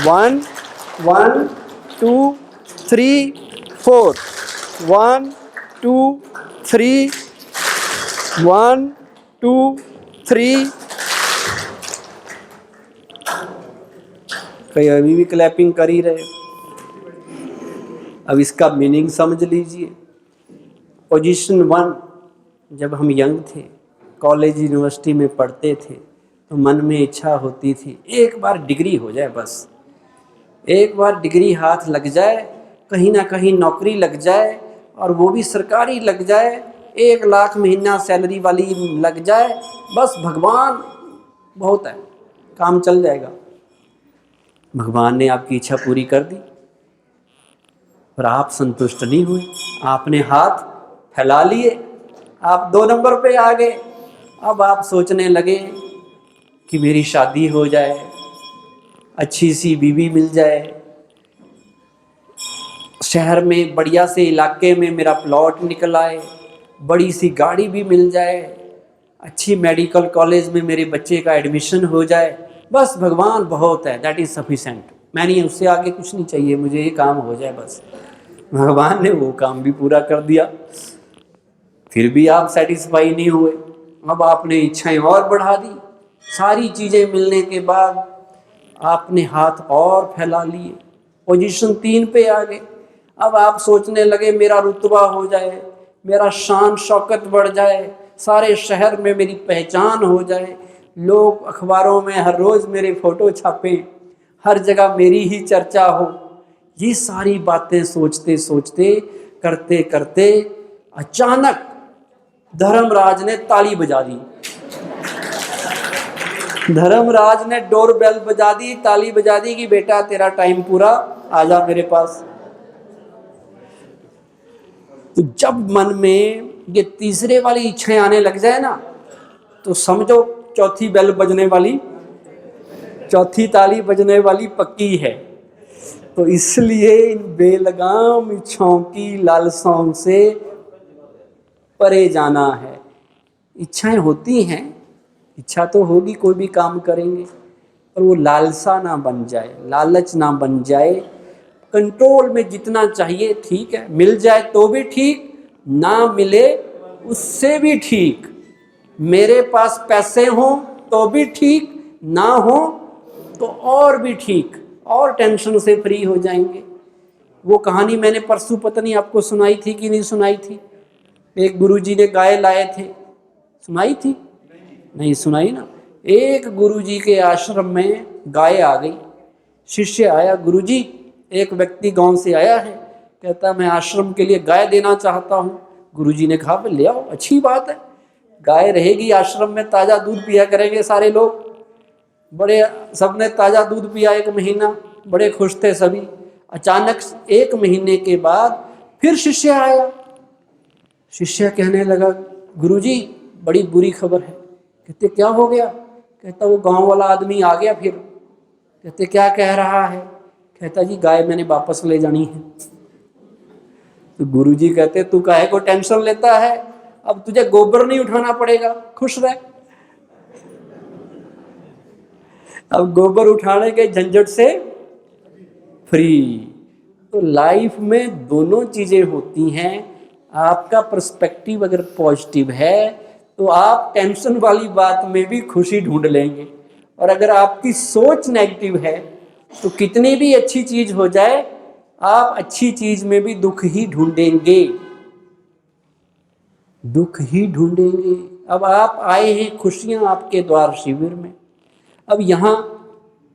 1 1 2 3 4 1 2 3 1 2 3। कहीं अभी भी क्लैपिंग कर ही रहे। अब इसका मीनिंग समझ लीजिए। पोजीशन 1, जब हम यंग थे, कॉलेज यूनिवर्सिटी में पढ़ते थे, तो मन में इच्छा होती थी एक बार डिग्री हो जाए, बस एक बार डिग्री हाथ लग जाए, कहीं ना कहीं नौकरी लग जाए, और वो भी सरकारी लग जाए, 1 लाख महीना सैलरी वाली लग जाए, बस भगवान बहुत है, काम चल जाएगा। भगवान ने आपकी इच्छा पूरी कर दी, पर आप संतुष्ट नहीं हुए, आपने हाथ फैला लिए, आप 2 नंबर पे आ गए। अब आप सोचने लगे कि मेरी शादी हो जाए, अच्छी सी बीवी मिल जाए, शहर में बढ़िया से इलाके में मेरा प्लॉट निकल आए, बड़ी सी गाड़ी भी मिल जाए, अच्छी मेडिकल कॉलेज में मेरे बच्चे का एडमिशन हो जाए, बस भगवान बहुत है, दैट इज़ सफिशेंट, मैंने उससे आगे कुछ नहीं चाहिए, मुझे ये काम हो जाए बस। भगवान ने वो काम भी पूरा कर दिया, फिर भी आप सेटिस्फाई नहीं हुए। अब आपने इच्छाएं और बढ़ा दी, सारी चीज़ें मिलने के बाद आपने हाथ और फैला लिए, पोजीशन 3 पे आ गए। अब आप सोचने लगे मेरा रुतबा हो जाए, मेरा शान शौकत बढ़ जाए, सारे शहर में मेरी पहचान हो जाए, लोग अखबारों में हर रोज़ मेरे फ़ोटो छापें, हर जगह मेरी ही चर्चा हो। ये सारी बातें सोचते सोचते, करते करते अचानक धर्मराज ने ताली बजा दी। धर्मराज ने डोरबेल बजा दी, ताली बजा दी कि बेटा तेरा टाइम पूरा, आजा मेरे पास। तो जब मन में ये तीसरे वाली इच्छाएं आने लग जाए ना, तो समझो चौथी बेल बजने वाली, चौथी ताली बजने वाली पक्की है। तो इसलिए इन बेलगाम इच्छाओं की लालसाओं से परे जाना है। इच्छाएं होती हैं, इच्छा तो होगी, कोई भी काम करेंगे, पर वो लालसा ना बन जाए, लालच ना बन जाए। कंट्रोल में जितना चाहिए ठीक है, मिल जाए तो भी ठीक, ना मिले उससे भी ठीक। मेरे पास पैसे हों तो भी ठीक, ना हो तो और भी ठीक, और टेंशन से फ्री हो जाएंगे। वो कहानी मैंने परसों पता नहीं आपको सुनाई थी कि नहीं सुनाई थी। एक गुरुजी ने गाय लाए थे, सुनाई थी? नहीं सुनाई ना। एक गुरुजी के आश्रम में गाय आ गई। शिष्य आया, गुरुजी एक व्यक्ति गांव से आया है, कहता मैं आश्रम के लिए गाय देना चाहता हूँ। गुरुजी ने कहा ले आओ, अच्छी बात है, गाय रहेगी आश्रम में, ताज़ा दूध पिया करेंगे सारे लोग। बड़े सबने ताज़ा दूध पिया 1 महीना, बड़े खुश थे सभी। अचानक 1 महीने के बाद फिर शिष्य आया। शिष्य कहने लगा गुरुजी बड़ी बुरी खबर है। कहते क्या हो गया? कहता वो गांव वाला आदमी आ गया फिर। कहते क्या कह रहा है? कहता जी गाय मैंने वापस ले जानी है। तो गुरुजी कहते तू काहे को टेंशन लेता है, अब तुझे गोबर नहीं उठाना पड़ेगा, खुश रह। अब गोबर उठाने के झंझट से फ्री। तो लाइफ में दोनों चीजें होती हैं। आपका पर्सपेक्टिव अगर पॉजिटिव है तो आप टेंशन वाली बात में भी खुशी ढूंढ लेंगे, और अगर आपकी सोच नेगेटिव है तो कितनी भी अच्छी चीज हो जाए आप अच्छी चीज में भी दुख ही ढूंढेंगे, दुख ही ढूंढेंगे। अब आप आए हैं खुशियां आपके द्वार शिविर में, अब यहाँ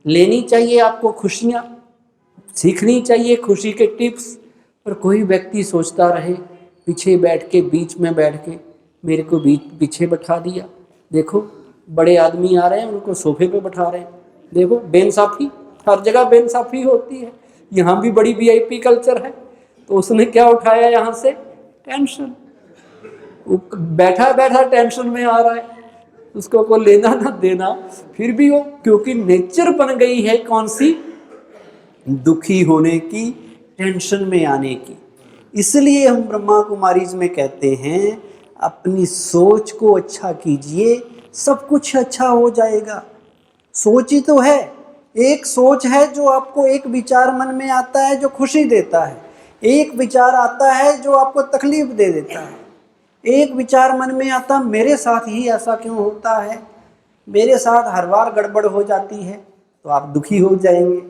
लेनी चाहिए आपको खुशियाँ, सीखनी चाहिए खुशी के टिप्स। पर कोई व्यक्ति सोचता रहे पीछे बैठ के, बीच में बैठ के मेरे को पीछे बैठा दिया, देखो बड़े आदमी आ रहे हैं उनको सोफे पे बैठा रहे हैं, देखो बेइंसाफी, हर जगह बेइंसाफी होती है, यहाँ भी बड़ी वीआईपी कल्चर है। तो उसने क्या उठाया यहाँ से? टेंशन। बैठा बैठा टेंशन में आ रहा है, उसको कोई लेना ना देना, फिर भी वो, क्योंकि नेचर बन गई है कौन सी? दुखी होने की, टेंशन में आने की। इसलिए हम ब्रह्मा कुमारीज में कहते हैं अपनी सोच को अच्छा कीजिए, सब कुछ अच्छा हो जाएगा। सोच ही तो है, एक सोच है जो आपको, एक विचार मन में आता है जो खुशी देता है, एक विचार आता है जो आपको तकलीफ दे देता है। एक विचार मन में आता मेरे साथ ही ऐसा क्यों होता है, मेरे साथ हर बार गड़बड़ हो जाती है, तो आप दुखी हो जाएंगे।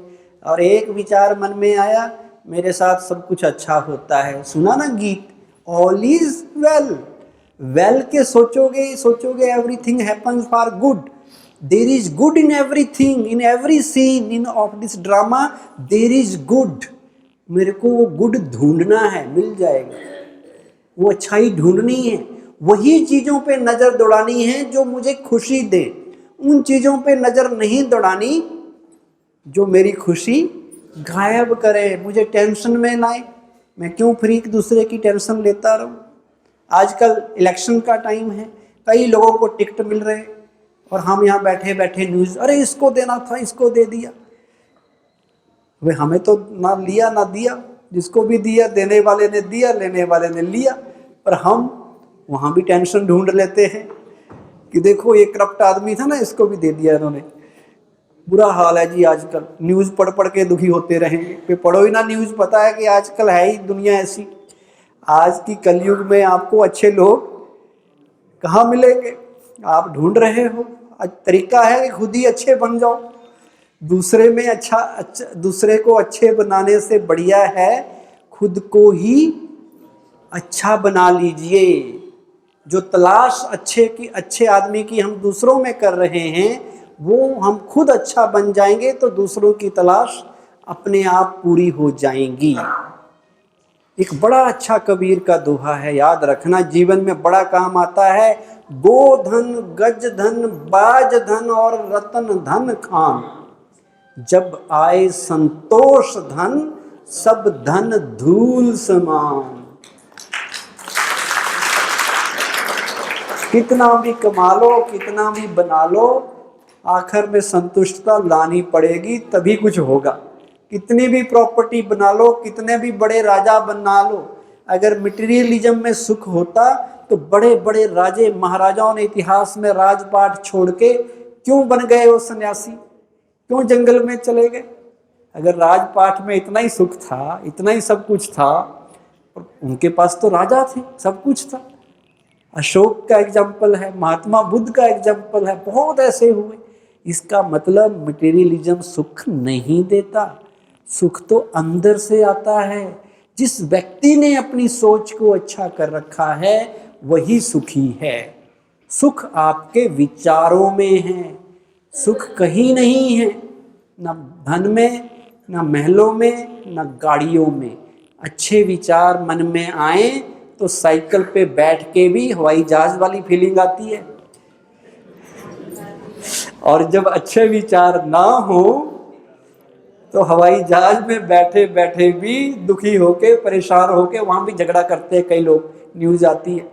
और एक विचार मन में आया मेरे साथ सब कुछ अच्छा होता है, सुना ना गीत, ऑल इज वेल। वेल के सोचोगे everything happens for good, there is good in everything, in every scene in of this drama there is good. मेरे को वो गुड ढूंढना है, मिल जाएगा। वो अच्छाई ढूंढनी है, वही चीज़ों पे नज़र दौड़ानी है जो मुझे खुशी दे, उन चीज़ों पे नज़र नहीं दौड़ानी जो मेरी खुशी गायब करे, मुझे टेंशन में लाए। मैं क्यों फ्री दूसरे की टेंशन लेता रहूं? आजकल इलेक्शन का टाइम है, कई लोगों को टिकट मिल रहे और हम यहाँ बैठे बैठे न्यूज़, अरे इसको देना था इसको दे दिया। वे हमें तो ना लिया ना दिया, जिसको भी दिया देने वाले ने दिया, लेने वाले ने लिया, पर हम वहाँ भी टेंशन ढूंढ लेते हैं कि देखो ये करप्ट आदमी था ना, इसको भी दे दिया इन्होंने। बुरा हाल है जी, आजकल न्यूज़ पढ़ पढ़ के दुखी होते रहेंगे। फिर पढ़ो ही ना न्यूज़, पता है कि आजकल है ही दुनिया ऐसी। आज की कलयुग में आपको अच्छे लोग कहाँ मिलेंगे? आप ढूंढ रहे हो, तरीका है कि खुद ही अच्छे बन जाओ। दूसरे में अच्छा दूसरे को अच्छे बनाने से बढ़िया है खुद को ही अच्छा बना लीजिए। जो तलाश अच्छे आदमी की हम दूसरों में कर रहे हैं, वो हम खुद अच्छा बन जाएंगे तो दूसरों की तलाश अपने आप पूरी हो जाएंगी। एक बड़ा अच्छा कबीर का दोहा है, याद रखना, जीवन में बड़ा काम आता है। गोधन, गज धन, बाज धन और रतन धन खान, जब आए संतोष धन सब धन धूल समान। कितना भी कमा लो, कितना भी बना लो, आखिर में संतुष्टता लानी पड़ेगी, तभी कुछ होगा। कितनी भी प्रॉपर्टी बना लो, कितने भी बड़े राजा बना लो, अगर मटेरियलिज्म में सुख होता तो बड़े बड़े राजे महाराजाओं ने इतिहास में राजपाट छोड़ के क्यों बन गए वो सन्यासी, क्यों जंगल में चले गए? अगर राजपाट में इतना ही सुख था, इतना ही सब कुछ था, उनके पास तो राजा थे, सब कुछ था। अशोक का एग्जाम्पल है, महात्मा बुद्ध का एग्जाम्पल है, बहुत ऐसे हुए। इसका मतलब मटेरियलिज्म सुख नहीं देता, सुख तो अंदर से आता है। जिस व्यक्ति ने अपनी सोच को अच्छा कर रखा है वही सुखी है। सुख आपके विचारों में है, सुख कहीं नहीं है, न धन में, न महलों में, न गाड़ियों में। अच्छे विचार मन में आए तो साइकिल पे बैठ के भी हवाई जहाज वाली फीलिंग आती है, और जब अच्छे विचार ना हो तो हवाई जहाज में बैठे बैठे भी दुखी होके, परेशान होके, वहाँ भी झगड़ा करते हैं कई लोग, न्यूज़ आती है,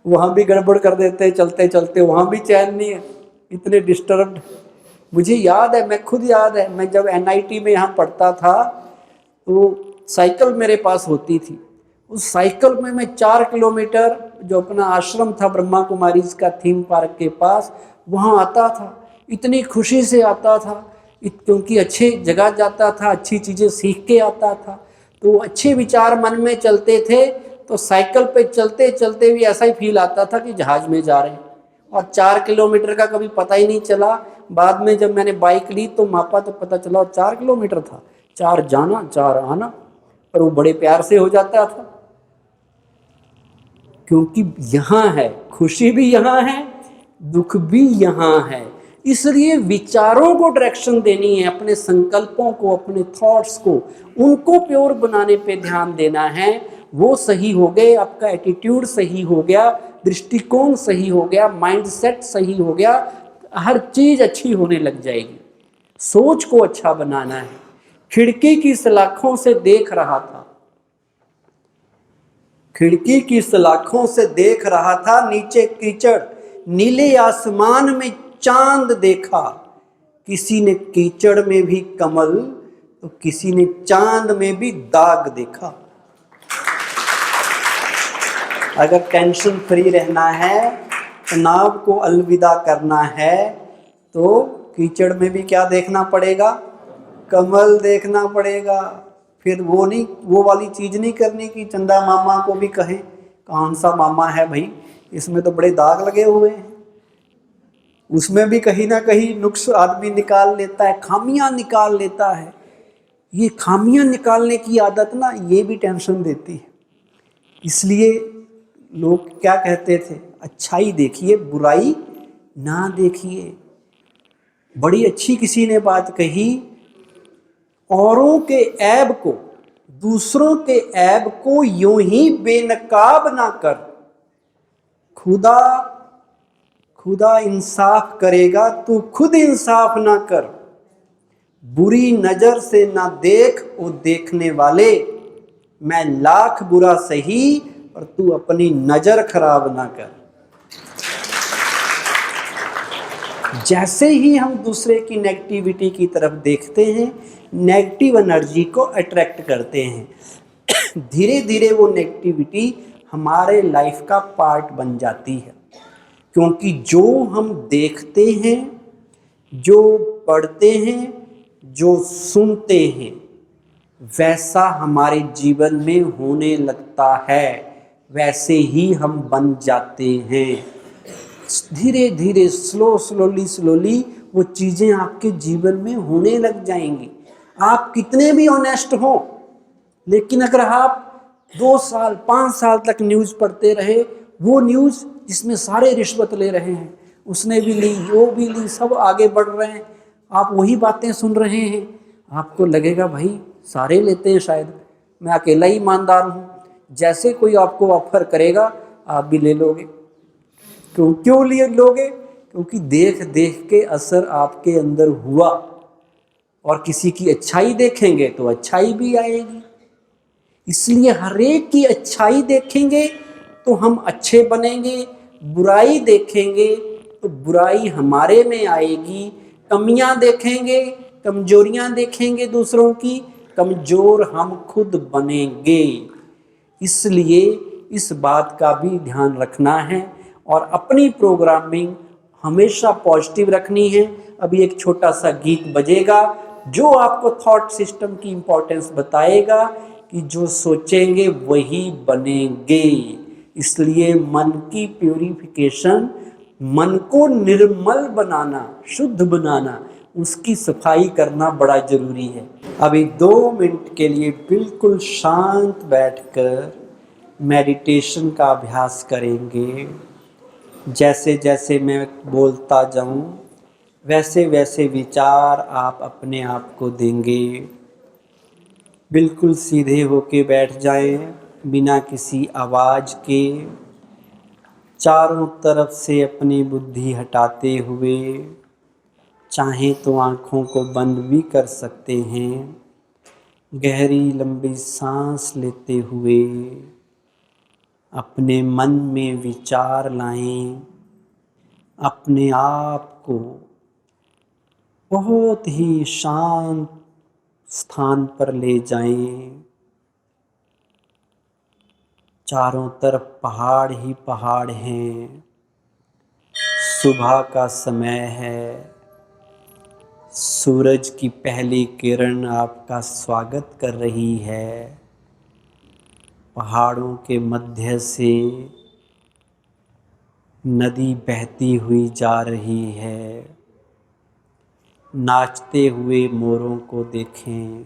वहाँ भी गड़बड़ कर देते हैं चलते चलते, वहाँ भी चैन नहीं है, इतने डिस्टर्ब्ड। मुझे याद है, मैं खुद याद है, मैं जब NIT में यहाँ पढ़ता था तो साइकिल मेरे पास होती थी। उस साइकिल में मैं 4 किलोमीटर जो अपना आश्रम था ब्रह्मा कुमारी का थीम पार्क के पास, वहाँ आता था, इतनी खुशी से आता था, क्योंकि अच्छे जगह जाता था, अच्छी चीज़ें सीख के आता था, तो अच्छे विचार मन में चलते थे। तो साइकिल पे चलते चलते भी ऐसा ही फील आता था कि जहाज में जा रहे हैं, और 4 किलोमीटर का कभी पता ही नहीं चला। बाद में जब मैंने बाइक ली तो मापा तो पता चला 4 किलोमीटर था, 4 जाना 4 आना, पर वो बड़े प्यार से हो जाता था, क्योंकि यहाँ है खुशी भी, यहाँ है दुख भी, यहाँ है। इसलिए विचारों को डायरेक्शन देनी है, अपने संकल्पों को, अपने थॉट्स को, उनको प्योर बनाने पे ध्यान देना है। वो सही हो गए, आपका एटीट्यूड सही हो गया, दृष्टिकोण सही हो गया, माइंडसेट सही हो गया, हर चीज़ अच्छी होने लग जाएगी। सोच को अच्छा बनाना है। खिड़की की सलाखों से देख रहा था, खिड़की की सलाखों से देख रहा था, नीचे कीचड़, नीले आसमान में चांद देखा। किसी ने कीचड़ में भी कमल तो किसी ने चांद में भी दाग देखा। अगर टेंशन फ्री रहना है, तनाव को अलविदा करना है, तो कीचड़ में भी क्या देखना पड़ेगा? कमल देखना पड़ेगा। फिर वो नहीं, वो वाली चीज़ नहीं करनी कि चंदा मामा को भी कहें, कौन सा मामा है भाई, इसमें तो बड़े दाग लगे हुए हैं। उसमें भी कहीं ना कहीं नुक्स आदमी निकाल लेता है, खामियां निकाल लेता है। ये खामियां निकालने की आदत ना, ये भी टेंशन देती है। इसलिए लोग क्या कहते थे, अच्छाई देखिए बुराई ना देखिए। बड़ी अच्छी किसी ने बात कही, औरों के ऐब को, दूसरों के ऐब को यूं ही बेनकाब ना कर, खुदा इंसाफ करेगा, तू खुद इंसाफ ना कर। बुरी नजर से ना देख ओ देखने वाले, मैं लाख बुरा सही और तू अपनी नजर खराब ना कर। जैसे ही हम दूसरे की नेगेटिविटी की तरफ देखते हैं, नेगेटिव एनर्जी को अट्रैक्ट करते हैं। धीरे धीरे वो नेगेटिविटी हमारे लाइफ का पार्ट बन जाती है, क्योंकि जो हम देखते हैं, जो पढ़ते हैं, जो सुनते हैं, वैसा हमारे जीवन में होने लगता है, वैसे ही हम बन जाते हैं। धीरे धीरे स्लोली वो चीज़ें आपके जीवन में होने लग जाएंगी। आप कितने भी ऑनेस्ट हो, लेकिन अगर आप 2 साल 5 साल तक न्यूज़ पढ़ते रहे, वो न्यूज़ जिसमें सारे रिश्वत ले रहे हैं, उसने भी ली, वो भी ली, सब आगे बढ़ रहे हैं, आप वही बातें सुन रहे हैं, आपको लगेगा भाई सारे लेते हैं, शायद मैं अकेला ही ईमानदार हूँ। जैसे कोई आपको ऑफर करेगा आप भी ले लोगे। क्यों लिए लोगे? क्योंकि देख देख के असर आपके अंदर हुआ, और किसी की अच्छाई देखेंगे तो अच्छाई भी आएगी। इसलिए हर एक की अच्छाई देखेंगे तो हम अच्छे बनेंगे, बुराई देखेंगे तो बुराई हमारे में आएगी, कमियां देखेंगे कमजोरियां देखेंगे दूसरों की, कमजोर हम खुद बनेंगे। इसलिए इस बात का भी ध्यान रखना है और अपनी प्रोग्रामिंग हमेशा पॉजिटिव रखनी है। अभी एक छोटा सा गीत बजेगा जो आपको थॉट सिस्टम की इंपॉर्टेंस बताएगा कि जो सोचेंगे वही बनेंगे। इसलिए मन की प्यूरिफिकेशन, मन को निर्मल बनाना, शुद्ध बनाना, उसकी सफाई करना बड़ा जरूरी है। अभी 2 मिनट के लिए बिल्कुल शांत बैठकर मेडिटेशन का अभ्यास करेंगे। जैसे जैसे मैं बोलता जाऊं वैसे वैसे विचार आप अपने आप को देंगे। बिल्कुल सीधे होके बैठ जाएं, बिना किसी आवाज़ के, चारों तरफ से अपनी बुद्धि हटाते हुए। चाहें तो आँखों को बंद भी कर सकते हैं। गहरी लंबी सांस लेते हुए अपने मन में विचार लाएं, अपने आप को बहुत ही शांत स्थान पर ले जाएं। चारों तरफ पहाड़ ही पहाड़ हैं। सुबह का समय है। सूरज की पहली किरण आपका स्वागत कर रही है। पहाड़ों के मध्य से नदी बहती हुई जा रही है। नाचते हुए मोरों को देखें।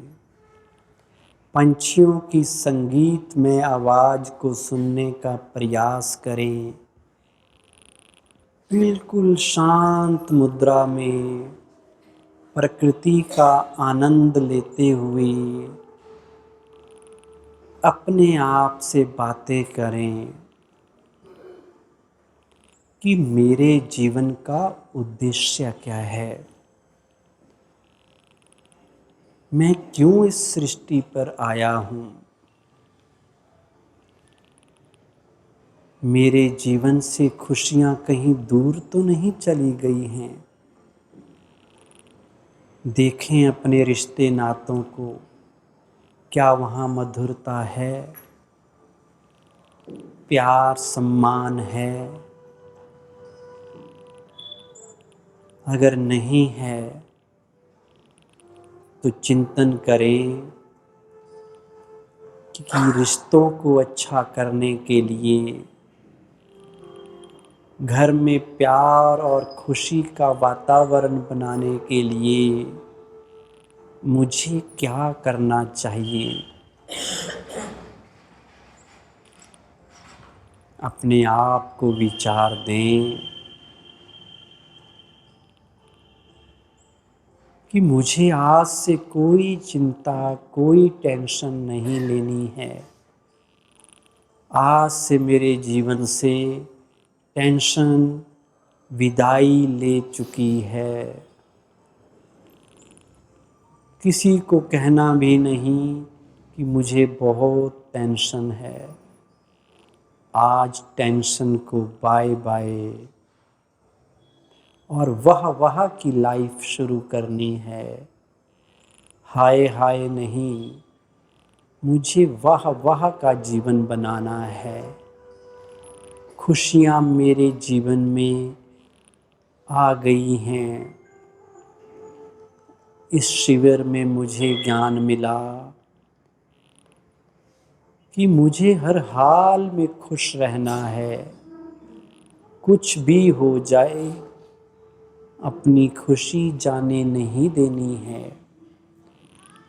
पंछियों की संगीत में आवाज़ को सुनने का प्रयास करें। बिल्कुल शांत मुद्रा में प्रकृति का आनंद लेते हुए अपने आप से बातें करें कि मेरे जीवन का उद्देश्य क्या है, मैं क्यों इस सृष्टि पर आया हूँ, मेरे जीवन से खुशियाँ कहीं दूर तो नहीं चली गई हैं। देखें अपने रिश्ते नातों को, क्या वहाँ मधुरता है, प्यार सम्मान है। अगर नहीं है तो चिंतन करें कि रिश्तों को अच्छा करने के लिए घर में प्यार और खुशी का वातावरण बनाने के लिए मुझे क्या करना चाहिए। अपने आप को विचार दें कि मुझे आज से कोई चिंता, कोई टेंशन नहीं लेनी है। आज से मेरे जीवन से टेंशन विदाई ले चुकी है। किसी को कहना भी नहीं कि मुझे बहुत टेंशन है। आज टेंशन को बाय बाय और वह की लाइफ शुरू करनी है। हाय हाय नहीं, मुझे वह का जीवन बनाना है। खुशियाँ मेरे जीवन में आ गई हैं। इस शिविर में मुझे ज्ञान मिला कि मुझे हर हाल में खुश रहना है। कुछ भी हो जाए अपनी खुशी जाने नहीं देनी है।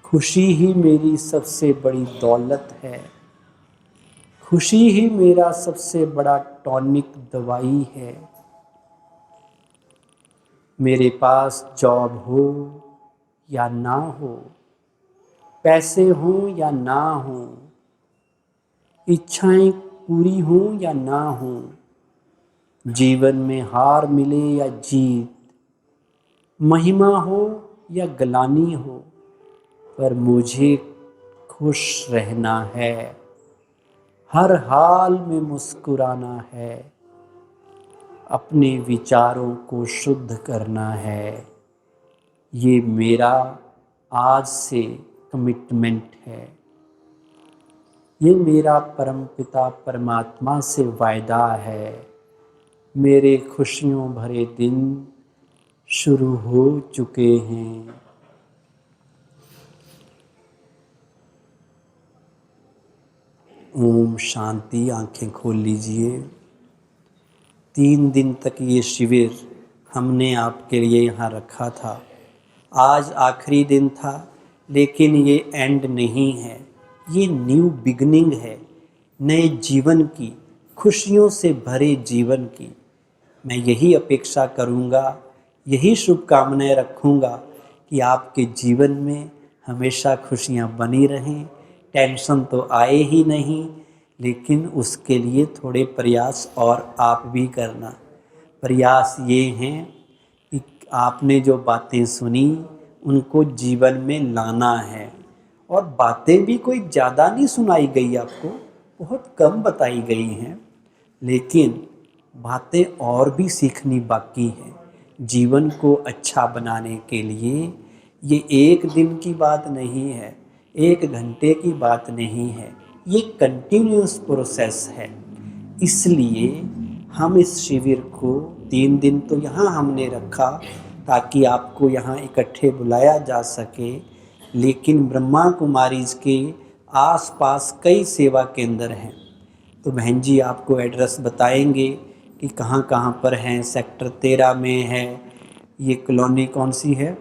खुशी ही मेरी सबसे बड़ी दौलत है। खुशी ही मेरा सबसे बड़ा टॉनिक दवाई है। मेरे पास जॉब हो या ना हो, पैसे हों या ना हों, इच्छाएं पूरी हों या ना हों, जीवन में हार मिले या जीत, महिमा हो या ग्लानि हो, पर मुझे खुश रहना है। हर हाल में मुस्कुराना है। अपने विचारों को शुद्ध करना है। ये मेरा आज से कमिटमेंट है, ये मेरा परमपिता परमात्मा से वायदा है। मेरे खुशियों भरे दिन शुरू हो चुके हैं। ओम शांति। आंखें खोल लीजिए। 3 दिन तक ये शिविर हमने आपके लिए यहाँ रखा था। आज आखिरी दिन था, लेकिन ये एंड नहीं है, ये न्यू बिगनिंग है, नए जीवन की, खुशियों से भरे जीवन की। मैं यही अपेक्षा करूँगा, यही शुभकामनाएं रखूँगा कि आपके जीवन में हमेशा खुशियाँ बनी रहें। टेंशन तो आए ही नहीं, लेकिन उसके लिए थोड़े प्रयास और आप भी करना। प्रयास ये हैं कि आपने जो बातें सुनी उनको जीवन में लाना है। और बातें भी कोई ज़्यादा नहीं सुनाई गई आपको, बहुत कम बताई गई हैं, लेकिन बातें और भी सीखनी बाकी हैं। जीवन को अच्छा बनाने के लिए ये 1 दिन की बात नहीं है, 1 घंटे की बात नहीं है, ये कंटिन्यूस प्रोसेस है। इसलिए हम इस शिविर को 3 दिन तो यहाँ हमने रखा ताकि आपको यहाँ इकट्ठे बुलाया जा सके, लेकिन ब्रह्मा कुमारीज के आसपास कई सेवा केंद्र हैं। तो बहन जी आपको एड्रेस बताएंगे कि कहाँ कहाँ पर हैं। सेक्टर 13 में है, ये कॉलोनी कौन सी है,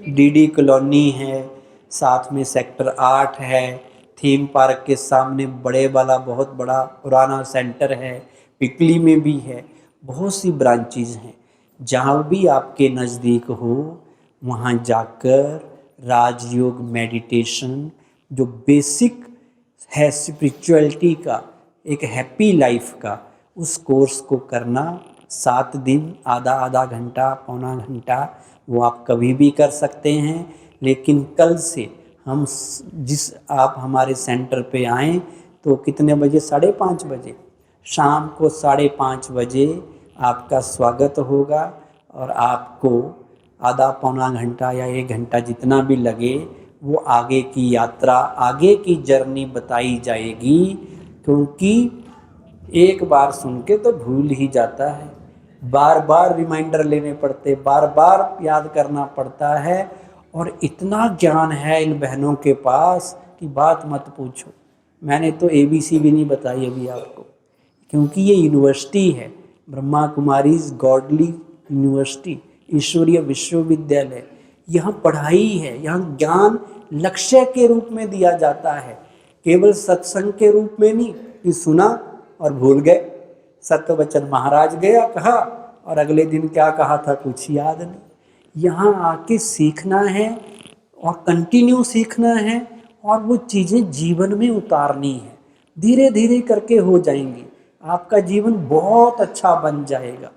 डीडी कॉलोनी है, साथ में सेक्टर 8 है, थीम पार्क के सामने बड़े वाला बहुत बड़ा पुराना सेंटर है, पिपली में भी है, बहुत सी ब्रांचेज हैं। जहाँ भी आपके नज़दीक हो वहाँ जाकर राजयोग मेडिटेशन जो बेसिक है स्पिरिचुअलिटी का, एक हैप्पी लाइफ का, उस कोर्स को करना। 7 दिन आधा घंटा पौना घंटा वो आप कभी भी कर सकते हैं। लेकिन कल से हम आप हमारे सेंटर पे आएँ तो कितने बजे, 5:30 बजे, शाम को 5:30 बजे आपका स्वागत होगा और आपको आधा पौना घंटा या 1 घंटा जितना भी लगे वो आगे की यात्रा, आगे की जर्नी बताई जाएगी। क्योंकि एक बार सुन के तो भूल ही जाता है, बार बार रिमाइंडर लेने पड़ते, बार बार याद करना पड़ता है। और इतना ज्ञान है इन बहनों के पास कि बात मत पूछो। मैंने तो ABC भी नहीं बताई अभी आपको, क्योंकि ये यूनिवर्सिटी है, ब्रह्मा कुमारीज गॉडली यूनिवर्सिटी, ईश्वरीय विश्वविद्यालय। यहाँ पढ़ाई है, यहाँ ज्ञान लक्ष्य के रूप में दिया जाता है, केवल सत्संग के रूप में नहीं कि सुना और भूल गए। सत्यवचन महाराज गया कहा और अगले दिन क्या कहा था कुछ याद नहीं। यहाँ आके सीखना है और कंटिन्यू सीखना है और वो चीज़ें जीवन में उतारनी है। धीरे धीरे करके हो जाएंगी, आपका जीवन बहुत अच्छा बन जाएगा।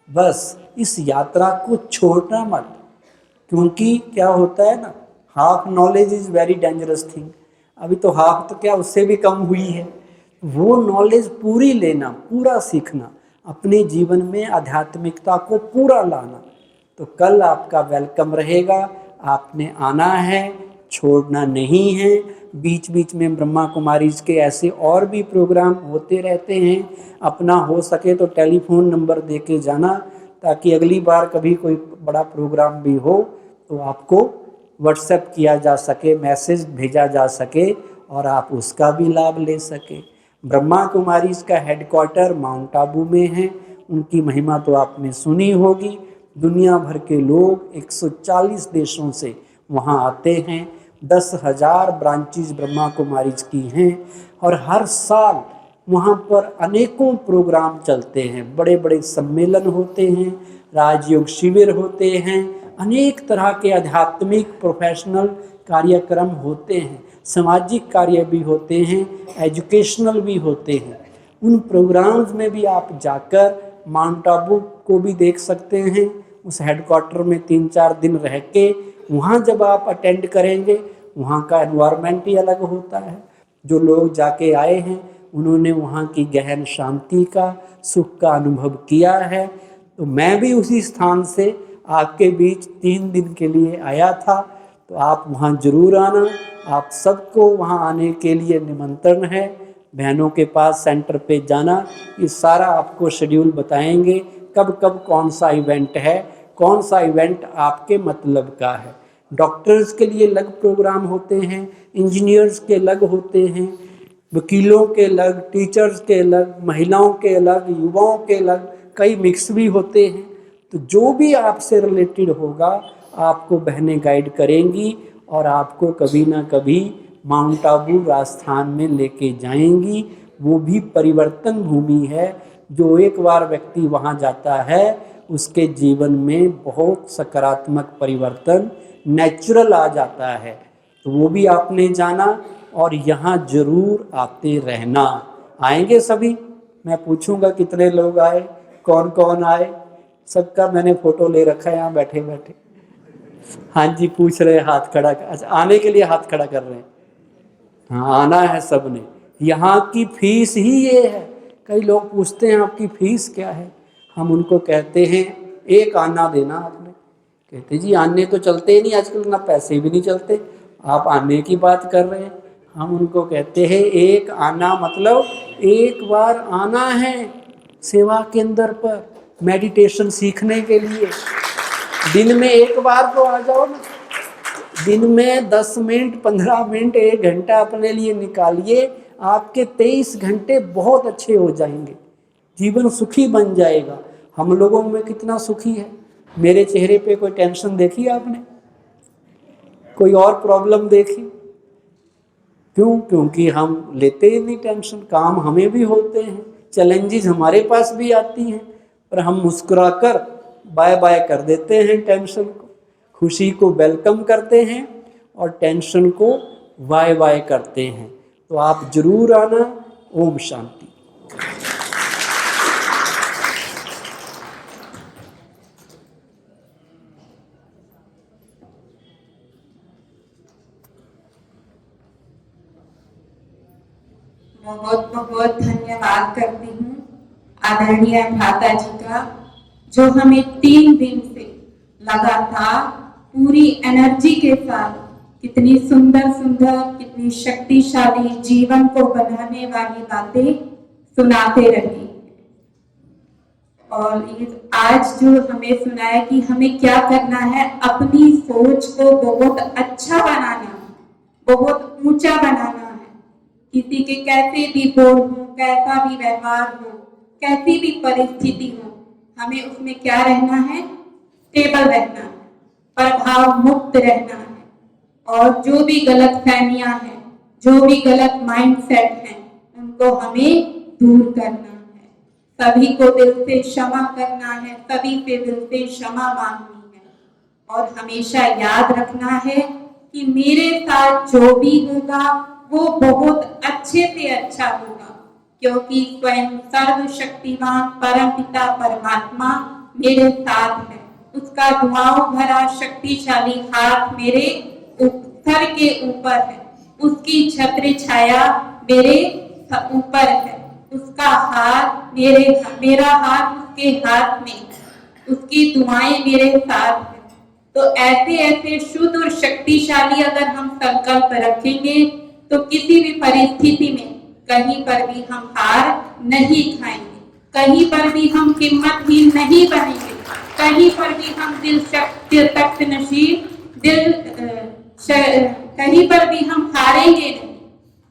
बस इस यात्रा को छोड़ना मत, क्योंकि क्या होता है ना, half knowledge is very dangerous thing. अभी तो हाफ तो क्या, उससे भी कम हुई है। वो नॉलेज पूरी लेना, पूरा सीखना, अपने जीवन में आध्यात्मिकता को पूरा लाना। तो कल आपका वेलकम रहेगा, आपने आना है, छोड़ना नहीं है। बीच बीच में ब्रह्मा कुमारीज के ऐसे और भी प्रोग्राम होते रहते हैं। अपना हो सके तो टेलीफोन नंबर दे के जाना, ताकि अगली बार कभी कोई बड़ा प्रोग्राम भी हो तो आपको व्हाट्सएप किया जा सके, मैसेज भेजा जा सके और आप उसका भी लाभ ले सके। ब्रह्मा कुमारीज का हेडक्वार्टर माउंट आबू में है। उनकी महिमा तो आपने सुनी होगी। दुनिया भर के लोग 140 देशों से वहाँ आते हैं। 10,000 ब्रांचेज ब्रह्मा कुमारीज की हैं और हर साल वहाँ पर अनेकों प्रोग्राम चलते हैं, बड़े बड़े सम्मेलन होते हैं, राजयोग शिविर होते हैं, अनेक तरह के आध्यात्मिक प्रोफेशनल कार्यक्रम होते हैं, सामाजिक कार्य भी होते हैं, एजुकेशनल भी होते हैं। उन प्रोग्राम्स में भी आप जाकर माउंट आबू को भी देख सकते हैं। उस हेडक्वार्टर में 3-4 दिन रह के वहाँ जब आप अटेंड करेंगे, वहाँ का एनवायरनमेंट ही अलग होता है। जो लोग जाके आए हैं उन्होंने वहाँ की गहन शांति का, सुख का अनुभव किया है। तो मैं भी उसी स्थान से आपके बीच 3 दिन के लिए आया था, तो आप वहाँ जरूर आना। आप सबको वहाँ आने के लिए निमंत्रण है। बहनों के पास सेंटर पे जाना, ये सारा आपको शेड्यूल बताएंगे, कब कब कौन सा इवेंट है, कौन सा इवेंट आपके मतलब का है। डॉक्टर्स के लिए अलग प्रोग्राम होते हैं, इंजीनियर्स के अलग होते हैं, वकीलों के अलग, टीचर्स के अलग, महिलाओं के अलग, युवाओं के अलग, कई मिक्स भी होते हैं। तो जो भी आपसे रिलेटेड होगा आपको बहनें गाइड करेंगी और आपको कभी ना कभी माउंट आबू राजस्थान में लेके जाएंगी। वो भी परिवर्तन भूमि है, जो एक बार व्यक्ति वहाँ जाता है उसके जीवन में बहुत सकारात्मक परिवर्तन नेचुरल आ जाता है। तो वो भी आपने जाना और यहाँ जरूर आते रहना। आएंगे सभी? मैं पूछूंगा कितने लोग आए, कौन कौन आए। सबका मैंने फोटो ले रखा है यहाँ बैठे बैठे। हाँ जी, पूछ रहे हाथ खड़ा अच्छा, आने के लिए हाथ खड़ा कर रहे हैं। हाँ, आना है सबने। यहाँ की फीस ही ये है। कई लोग पूछते हैं आपकी फीस क्या है, हम उनको कहते हैं एक आना देना आपने। कहते जी आने तो चलते ही नहीं आजकल, ना पैसे भी नहीं चलते, आप आने की बात कर रहे हैं। हम उनको कहते हैं एक आना मतलब एक बार आना है सेवा केंद्र पर मेडिटेशन सीखने के लिए। दिन में एक बार तो आ जाओ ना, दिन में 10 मिनट 15 मिनट 1 घंटा अपने लिए निकालिए, आपके 23 घंटे बहुत अच्छे हो जाएंगे, जीवन सुखी बन जाएगा। हम लोगों में कितना सुखी है, मेरे चेहरे पे कोई टेंशन देखी आपने, कोई और प्रॉब्लम देखी? क्यों? क्योंकि हम लेते ही नहीं टेंशन। काम हमें भी होते हैं, चैलेंजेस हमारे पास भी आती हैं, पर हम मुस्कुराकर बाय बाय कर देते हैं टेंशन को, खुशी को वेलकम करते हैं और टेंशन को बाय बाय करते हैं। तो आप जरूर आना। ओम शांति। बहुत बहुत धन्यवाद करती हूँ आदरणीय भ्राता जी का, जो हमें 3 दिन से लगातार पूरी एनर्जी के साथ कितनी सुंदर सुंदर, कितनी शक्तिशाली जीवन को बनाने वाली बातें सुनाते रही। और आज जो हमें सुनाया कि हमें क्या करना है, अपनी सोच को बहुत अच्छा बनाना, बहुत ऊंचा बनाना है। किसी के कैसे भी बोल हो, कैसा भी व्यवहार हो, कैसी भी परिस्थिति हो, हमें उसमें क्या रहना है, स्टेबल रहना है, प्रभाव मुक्त रहना है। और जो भी गलत फहमियां हैं, जो भी गलत माइंडसेट हैं, उनको हमें दूर करना है। सभी को दिल से क्षमा करना है, सभी से दिल से क्षमा मांगनी है। और हमेशा याद रखना है कि मेरे साथ जो भी होगा वो बहुत अच्छे से अच्छा होगा, क्योंकि स्वयं सर्वशक्तिमान परमपिता परमात्मा मेरे साथ है। उसका दुआओं भरा शक्तिशाली हाथ मेरे सर के ऊपर है, उसकी छत्र छाया मेरे ऊपर है, उसका हाथ मेरा हाथ उसके हाथ में, उसकी दुआएं मेरे साथ है। तो ऐसे ऐसे शुद्ध और शक्तिशाली अगर हम संकल्प रखेंगे तो किसी भी परिस्थिति में कहीं पर भी हम हार नहीं खाएंगे, कहीं पर भी हम हिम्मतहीन नहीं बनेंगे, कहीं पर भी हम दिल तख्त नशीब कहीं पर भी हम हारेंगे नहीं,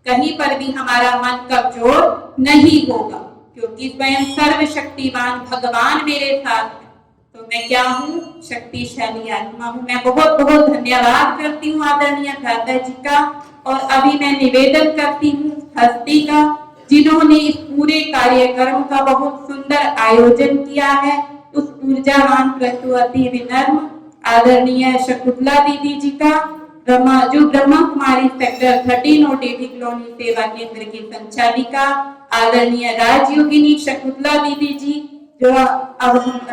कहीं पर भी हमारा मन कमजोर नहीं होगा, क्योंकि स्वयं सर्वशक्तिमान भगवान मेरे साथ है। तो मैं क्या हूँ? शक्तिशाली आत्मा हूँ। मैं बहुत बहुत धन्यवाद करती हूँ आदरणीय भ्राता जी का। और अभी मैं निवेदन करती हूँ हस्ती का, जिन्होंने इस पूरे कार्यक्रम का बहुत सुंदर आयोजन किया है, उस ऊर्जावान प्रस्तुति विनम्र आदरणीय शकुंतला दीदी जी का, जो Brahma Kumari sector 13 OTT colony सेवा केंद्र की संचालिका आदरणीय राजयोगिनी शकुंतला दीदी जी, जो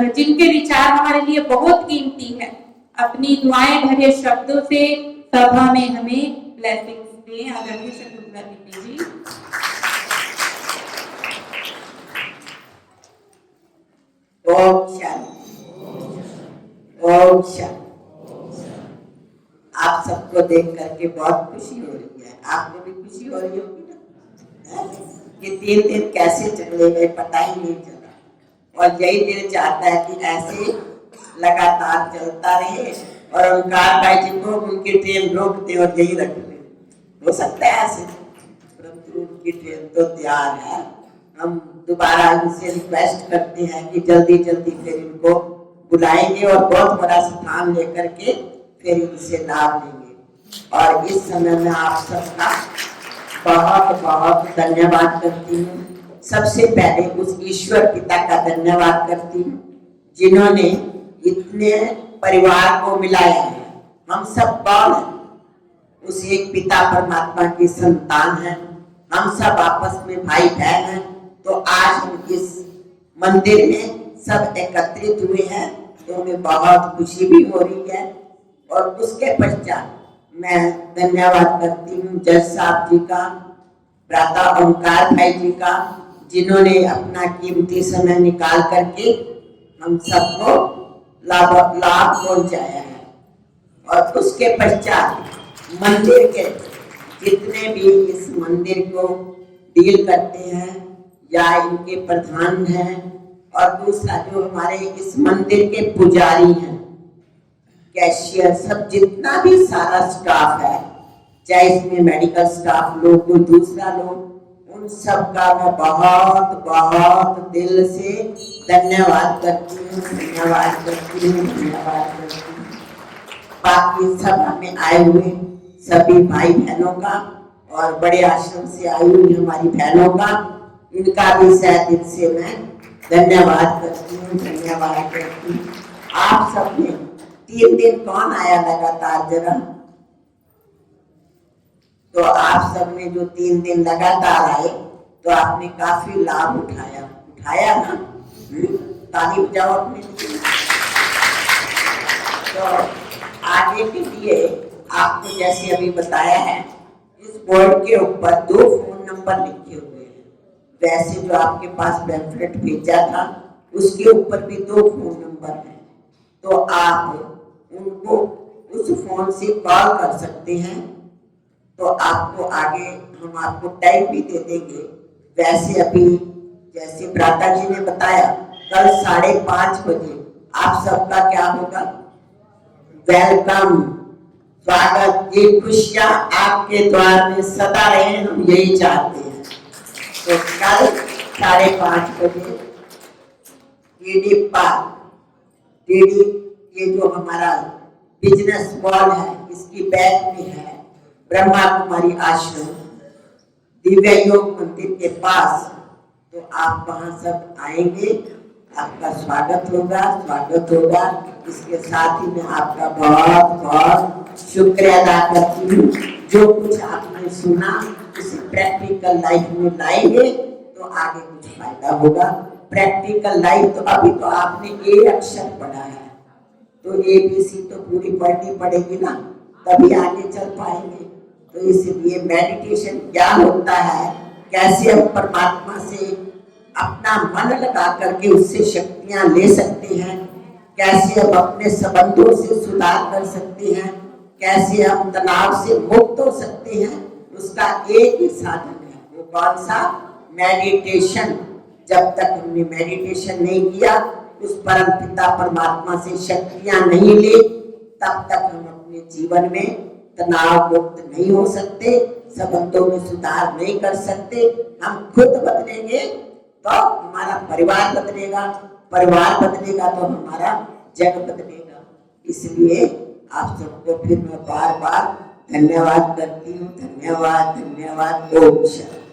जिनके विचार हमारे लिए बहुत कीमती है, अपनी दुआएं भरे शब्दों से सभा में हमें ब्लेसिंग्स दें। आदरणीय शकुंतला दीदी जी। ओम शांति। ओम शांति। आप सबको देख करके बहुत खुशी हो रही है, आपको भी खुशी हो रही होगी ना। ये 3 दिन कैसे चले गए पता ही नहीं चला, और यही दिल चाहता है कि ऐसे लगातार चलता रहे और ओंकार भाई जी को उनकी ट्रेन रोक दे और यही रख दे। हो सकता है ऐसे, परंतु उनकी ट्रेन तो तैयार है। हम दोबारा इनसे रिक्वेस्ट करते हैं कि जल्दी जल्दी फिर इनको बुलाएंगे और बहुत बड़ा स्थान लेकर के फिर इनसे लाभ लेंगे। और इस समय में आप सबका बहुत बहुत धन्यवाद करती हूँ। सबसे पहले उस ईश्वर पिता का धन्यवाद करती हूँ जिन्होंने इतने परिवार को मिलाया है। हम सब कौन हैं? उस एक पिता परमात्मा की संतान है। हम सब आपस में भाई बहन हैं। तो आज हम इस मंदिर में सब एकत्रित हुए हैं, तो हमें बहुत खुशी भी हो रही है। और उसके पश्चात मैं धन्यवाद करती हूँ जज साहब जी का, भ्राता ओंकार भाई जी का, जिन्होंने अपना कीमती समय निकाल करके हम सबको लाभ पहुंचाया है। और उसके पश्चात मंदिर के जितने भी इस मंदिर को डील करते हैं या इनके प्रधान हैं, और दूसरा जो हमारे इस मंदिर के पुजारी हैं, कैशियर, सब जितना भी सारा स्टाफ है, चाहे इसमें मेडिकल स्टाफ लो कोई दूसरा लो, उन सब का मैं बहुत बहुत दिल से धन्यवाद करती हूँ, धन्यवाद करती हूँ, धन्यवाद करती हूँ। बाकी सब हमें आए हुए सभी भाई बहनों का और बड़े आश्रम से आई हुई हमारी बहनों का, इनका भी शायद दिल से मैं धन्यवाद करती हूँ, धन्यवाद करती हूँ। आप सब ने 3 दिन कौन आया लगातार जरा? तो आप सब ने जो 3 दिन लगातार आए तो आपने काफी लाभ उठाया ना? ताली बजाओ अपने लिए। तो आगे के लिए आपको जैसे अभी बताया है, इस बोर्ड के ऊपर 2 फोन नंबर लिखे हुए हैं। वैसे जो आपके पास पैम्फलेट भेजा था उसके ऊपर भी 2 फोन नंबर हैं। तो आप उनको उस फोन से कॉल कर सकते हैं। तो आपको आगे हम आपको टाइम भी दे देंगे। वैसे अभी जैसे भ्राता जी ने बताया, कल 5:30 बजे आप सबका क्या होगा? वेलकम, स्वागत। ये खुशियाँ आपके द्वार में सदा रहे, हम यही चाहते हैं। तो कल 5:30 बजे टीडी पार्क, टीडी ये जो हमारा बिजनेस मॉल है, इसकी बैक में है ब्रह्मा कुमारी आश्रम, दिव्य योग मंदिर के पास। तो आप वहां सब आएंगे, आपका स्वागत होगा। इसके साथ ही मैं आपका बहुत बहुत शुक्रिया अदा करती हूँ। जो कुछ आपने सुना उसे प्रैक्टिकल लाइफ में लाएंगे तो आगे कुछ फायदा होगा। प्रैक्टिकल लाइफ तो अभी तो आपने ए अक्षर पढ़ा है, तो ABC तो पूरी पढ़नी पड़ेगी ना, तभी आगे चल पाएंगे। तो इसलिए मेडिटेशन क्या होता है, कैसे हम परमात्मा से अपना मन लगा करके उससे शक्तियां ले सकते हैं, कैसे हम अपने संबंधों से सुधार कर सकते हैं, कैसे हम तनाव से मुक्त हो सकते हैं, उसका एक ही साधन है। वो कौन सा? मेडिटेशन। जब तक हमने मेडिटेशन नहीं किया, उस परम पिता परमात्मा से शक्तियां नहीं ली, तब तक हम अपने जीवन में तनाव मुक्त नहीं हो सकते, संबंधों में सुधार नहीं कर सकते। हम खुद बदलेंगे तो हमारा परिवार बदलेगा, परिवार बदलेगा तो हमारा जग बदलेगा। इसलिए आप सबको फिर मैं बार बार धन्यवाद करती हूँ। धन्यवाद। ओम शांति।